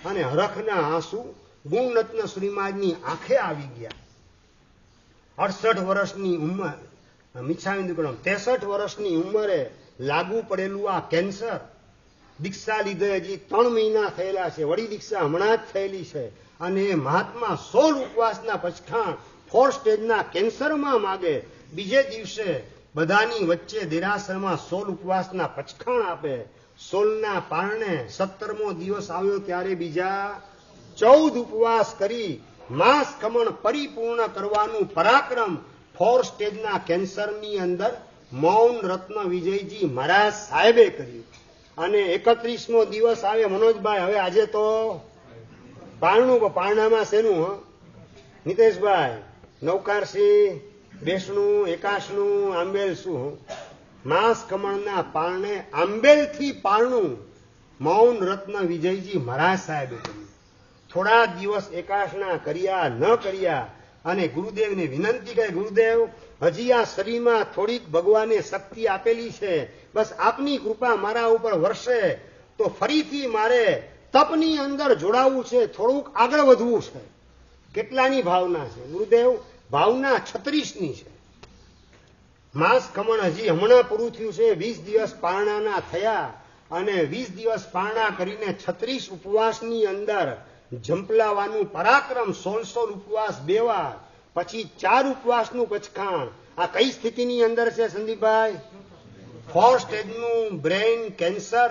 અને હરખના આંસુ ગુણરત્ન શ્રી મહારાજની આંખે આવી ગયા. 68 વર્ષની ઉંમર, મિચ્છામી 63 વર્ષની ઉંમરે લાગુ પડેલું આ કેન્સર, દીક્ષા લીધે હજી 3 મહિના થયેલા છે, વળી દીક્ષા હમણાં જ થયેલી છે, અને મહાત્મા 16 ઉપવાસના પચખાણ 4 સ્ટેજના કેન્સરમાં માગે. બીજે દિવસે બધાની વચ્ચે દેરાસરમાં 16 ઉપવાસના પચખાણ આપે. 16ના પારણે 17મો દિવસ આવ્યો ત્યારે બીજા 14 ઉપવાસ કરી માસ ખમણ પરિપૂર્ણ કરવાનું પરાક્રમ 4 સ્ટેજના કેન્સરની અંદર મૌન રત્ન વિજયજી મહારાજ સાહેબે કર્યું. અને 31મો દિવસ આવે, મનોજભાઈ હવે આજે તો પારણું, પારણામાં શેનું? નીતેશભાઈ, નૌકારસિંહ, બેસણું, એકાશનું, આંબેલ શું? માસ કમળના પારણે આંબેલથી પારણું મૌન રત્ન વિજયજી મહારાજ સાહેબે કર્યું. થોડા દિવસ એકાશના કર્યા ન કર્યા અને ગુરુદેવને વિનંતી કરી, ગુરુદેવ હજી આ શરીરમાં થોડીક ભગવાને શક્તિ આપેલી છે, બસ આપની કૃપા મારા ઉપર વરસે તો ફરીથી મારે તપની અંદર જોડાવું છે, થોડુંક આગળ વધવું છે. કેટલાની ભાવના છે ગુરુદેવ? ભાવના 36ની છે. માસ ખમણ હજી હમણાં પૂરું થયું છે, 20 દિવસ પારણાના થયા અને 20 દિવસ પારણા કરીને 36 ઉપવાસની અંદર ઝંપલાવાનું પરાક્રમ, 16 ઉપવાસ 2 વાર, પછી 4 ઉપવાસનું પચખાણ. આ કઈ સ્થિતિની અંદર છે સંદીપભાઈ? 4 સ્ટેજનું બ્રેઇન કેન્સર,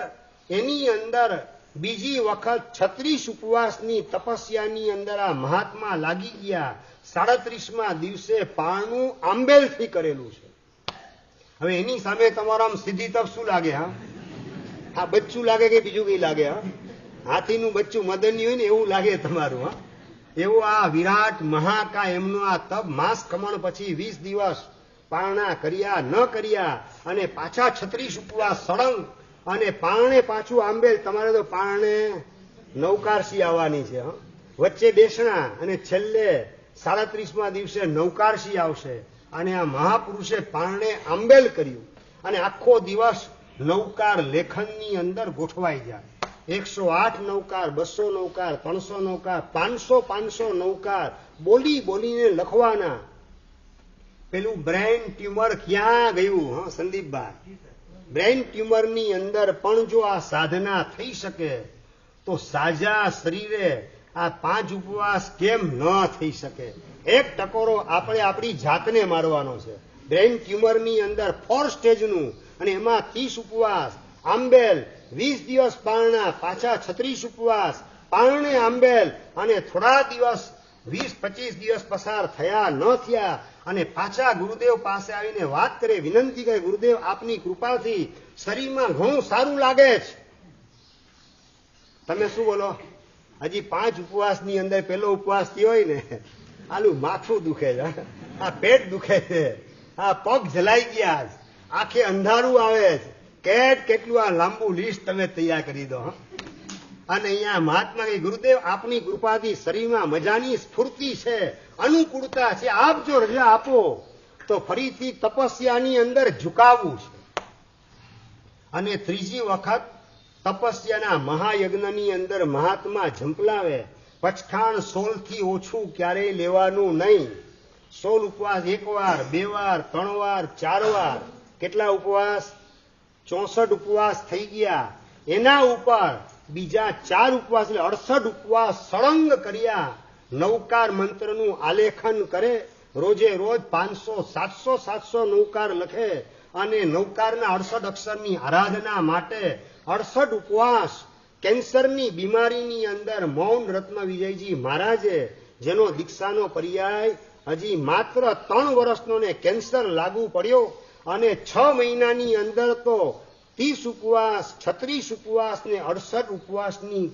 એની અંદર બીજી વખત 36 ઉપવાસની તપસ્યાની અંદર આ મહાત્મા લાગી ગયા. 37મા દિવસે પારણું આંબેલથી કરેલું છે. હવે એની સામે તમારો આમ સીધી તપ શું લાગે? આ બચ્ચું લાગે કે બીજું કઈ લાગે? હાથીનું બચ્ચું મદનની હોય ને એવું લાગે તમારું. એવું આ વિરાટ મહાકાય એમનું આ તપ માસ ખમણ પછી 20 દિવસ પારણા કર્યા ન કર્યા અને પાછા 36 ઉપવાસ સળંગ અને પારણે પાછું આંબેલ. તમારે તો પારણે નવકારસી આવવાની છે, વચ્ચે બેસણા અને છેલ્લે 37મા દિવસે નવકારસી આવશે. અને આ મહાપુરુષે પારણે આંબેલ કર્યું અને આખો દિવસ નવકાર લેખનની અંદર ગોઠવાઈ જાય. 108 નવકાર, 200 નવકાર, 300 નવકાર, 500 નવકાર બોલીને લખવાના. પેલું બ્રેઇન ટ્યુમર ક્યાં ગયું સંદીપભાઈ? બ્રેઇન ટ્યુમરની અંદર પણ જો આ સાધના થઈ શકે તો સાજા શરીરે આ 5 ઉપવાસ કેમ ન થઈ શકે? એક ટકોરો આપણે આપણી જાતને મારવાનો છે. બ્રેઇન ટ્યુમરની અંદર 4 સ્ટેજનું અને એમાં 30 ઉપવાસ આંબેલ, 20 દિવસ પારણા, પાછા 36 ઉપવાસ પારણે આંબેલ અને થોડા દિવસ 20-25 દિવસ પસાર થયા ન થયા અને પાછા ગુરુદેવ પાસે આવીને વાત કરે, વિનંતી કરે, ગુરુદેવ આપની કૃપાથી શરીરમાં ઘણું સારું લાગે છે. તમે શું બોલો? હજી 5 ઉપવાસની અંદર પેલો ઉપવાસ થયો હોય ને, આલું માથું દુખે છે, આ પેટ દુખે છે, આ પગ જલાઈ ગયા છે, આંખે અંધારું આવે છે, કેટલું આ લાંબુ લિસ્ટ તમે તૈયાર કરી દો. અને અહીંયા મહાત્મા કે ગુરુદેવ આપની કૃપાથી શરીરમાં મજાની સ્ફૂર્તિ છે, અનુકૂળતા છે, આપ જો રજા આપો તો ફરીથી તપસ્યાની અંદર ઝુકાવવું છે. અને ત્રીજી વખત તપસ્યાના મહાયજ્ઞની અંદર મહાત્મા ઝંપલાવે, પચખાણ 16 થી ઓછું ક્યારેય લેવાનું નહીં. 16 ઉપવાસ 1 વાર, 2 વાર, 3 વાર, 4 વાર. કેટલા ઉપવાસ? 64 ઉપવાસ થઈ ગયા. એના ઉપર બીજા 4 ઉપવાસ એટલે 68 ઉપવાસ સળંગ કર્યા. નવકાર મંત્રનું આલેખન કરે, રોજે રોજ 500, 700 નવકાર લખે અને નવકારના 68 અક્ષરની આરાધના માટે 68 ઉપવાસ. કેન્સરની બીમારીની અંદર મૌન રત્ન વિજયજી મહારાજે, જેનો દીક્ષાનો પર્યાય હજી માત્ર 3 વર્ષનો ને કેન્સર લાગુ પડ્યો અને 6 મહિનાની અંદર તો 30 ઉપવાસ, 36 ઉપવાસ ને 68 ઉપવાસની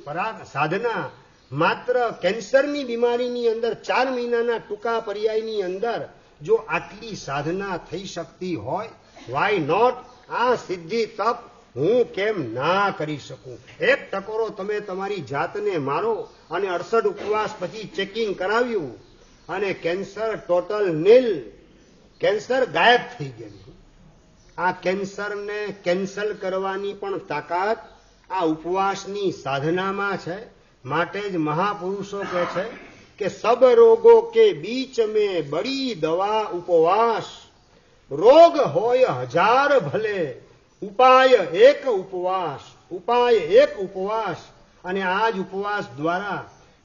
સાધના માત્ર કેન્સરની બીમારીની અંદર 4 મહિનાના ટૂંકા પર્યાયની અંદર જો આટલી સાધના થઈ શકતી હોય, વાય નોટ? આ સિદ્ધિ તપ હું કેમ ના કરી શકું? એક ટકોરો તમે તમારી જાતને મારો. અને 68 ઉપવાસ પછી ચેકિંગ કરાવ્યું અને કેન્સર ટોટલ નીલ, કેન્સર ગાયબ થઈ ગયું. આ કેન્સરને કેન્સલ કરવાની પણ તાકાત આ ઉપવાસની સાધનામાં છે. માટે જ મહાપુરુષો કહે છે કે સબ રોગો કે બીચ મેં બડી દવા ઉપવાસ, રોગ હોય 1000 ભલે, ઉપાય એક ઉપવાસ, ઉપાય એક ઉપવાસ. અને આ જ ઉપવાસ દ્વારા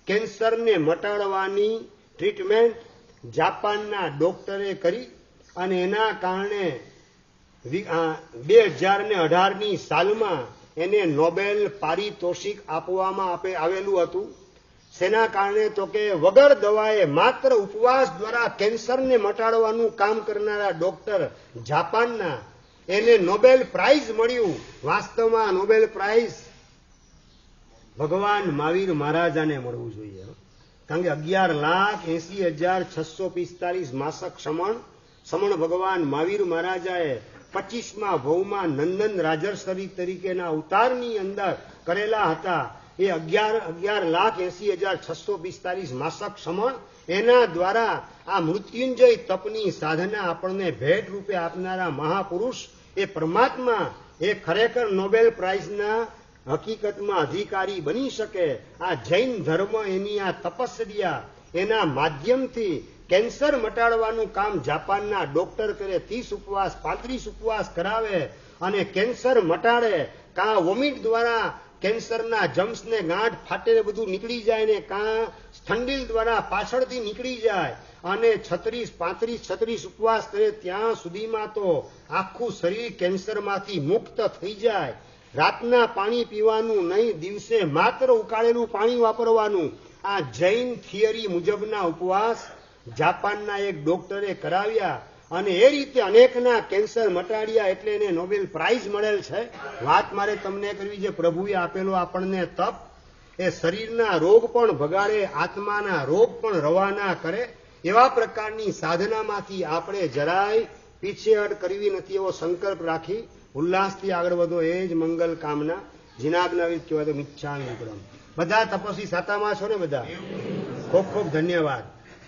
કેન્સરને મટાડવાની ટ્રીટમેન્ટ જાપાનના ડોક્ટરે કરી અને એના કારણે 2018ની સાલમાં એને નોબેલ પારિતોષિક આપવામાં આવેલું હતું. શેના કારણે? તો કે વગર દવાએ માત્ર ઉપવાસ દ્વારા કેન્સરને મટાડવાનું કામ કરનારા ડોક્ટર જાપાનના, એને નોબેલ પ્રાઇઝ મળ્યું. વાસ્તવમાં નોબેલ પ્રાઇઝ ભગવાન મહાવીર મહારાજાને મળવું જોઈએ. કારણ કે 11,80,645 માસક સમણ ભગવાન મહાવીર મહારાજાએ 25મા ભવમાં નંદન રાજર્ષરી તરીકેના અવતારની અંદર કરેલા હતા. એ 11,80,645 માસક સમણ, એના દ્વારા આ મૃત્યુંજય તપની સાધના આપણને ભેટ રૂપે આપનારા મહાપુરુષ એ પરમાત્મા એ ખરેખર નોબેલ પ્રાઇઝના હકીકતમાં અધિકારી બની શકે. આ જૈન ધર્મ એની આ તપસ્યા એના માધ્યમથી કેન્સર મટાડવાનું કામ જાપાનના ડોક્ટર કરે. 30 ઉપવાસ 35 ઉપવાસ કરાવે અને કેન્સર મટાડે. કાં વોમિટ દ્વારા કેન્સરના જમ્સને ગાંઠ ફાટે બધું નીકળી જાય ને કાં સ્થંડિલ દ્વારા પાછળથી નીકળી જાય. અને 36 ઉપવાસ કરે ત્યાં સુધીમાં તો આખું શરીર કેન્સરમાંથી મુક્ત થઈ જાય. રાતના પાણી પીવાનું નહીં, દિવસે માત્ર ઉકાળેલું પાણી વાપરવાનું. આ જૈન થિયરી મુજબના ઉપવાસ જાપાનના એક ડોક્ટરે કરાવ્યા અને એ રીતે અનેકના કેન્સર મટાડ્યા. એટલે એને નોબેલ પ્રાઇઝ મળેલ છે. વાત મારે તમને કરવી છે, પ્રભુએ આપેલો આપણને તપ એ શરીરના રોગ પણ ભગાડે, આત્માના રોગ પણ રવાના કરે. એવા પ્રકારની સાધનામાંથી આપણે જરાય પીછેહટ કરવી નથી એવો સંકલ્પ રાખી ઉલ્લાસથી આગળ વધો એ જ મંગલ કામના. જીનાજ્ઞાવિત કહેવાય તો મિચ્છામિ દુક્કડમ. બધા તપસ્વી સાતામાં છો ને બધા? ખૂબ ખૂબ ધન્યવાદ.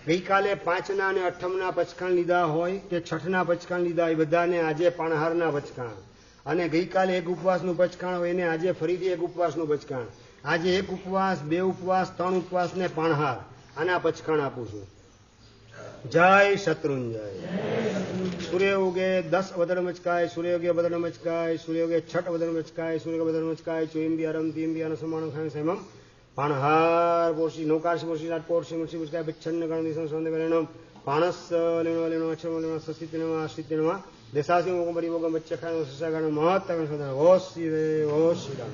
ગઈકાલે 5ના અને 8મના પચકાણ લીધા હોય કે 6ના પચકાણ લીધા હોય બધાને આજે પાણહારના પચકાણ, અને ગઈકાલે એક ઉપવાસનું પચકાણ હોય એને આજે ફરીથી એક ઉપવાસનું પચકાણ. આજે એક ઉપવાસ, 2 ઉપવાસ, 3 ઉપવાસ ને પાણહાર, આના પચકાણ આપું છું. જય શત્રુંજય. સૂર્ય ઉગે 10 વદન મચકાય, સૂર્ય ઉગે વદન મચકાય, સૂર્ય ઉગે 6 વદન મચકાય, સૂર્ય ઉગે વદન મચકાય, ચોઈમ્બી અરમ તીમ્બી અનસમાન ખાન સેમમ પાણહાર પોષી નૌકાશ પોષી રાટ પોષી મુષી પુષ્કાય બિચ્છન્ન ગણની સંસંદ વેણમ પાણસ લેણો લેણો અક્ષર લેણો સસિતેણમાં આશ્રિતેણમાં દેશાસી મોગમ પરિભોગમ બચ્ચે ખાય સસાગણ મહત્તમ સંધાન. ઓ શ્રી રામ.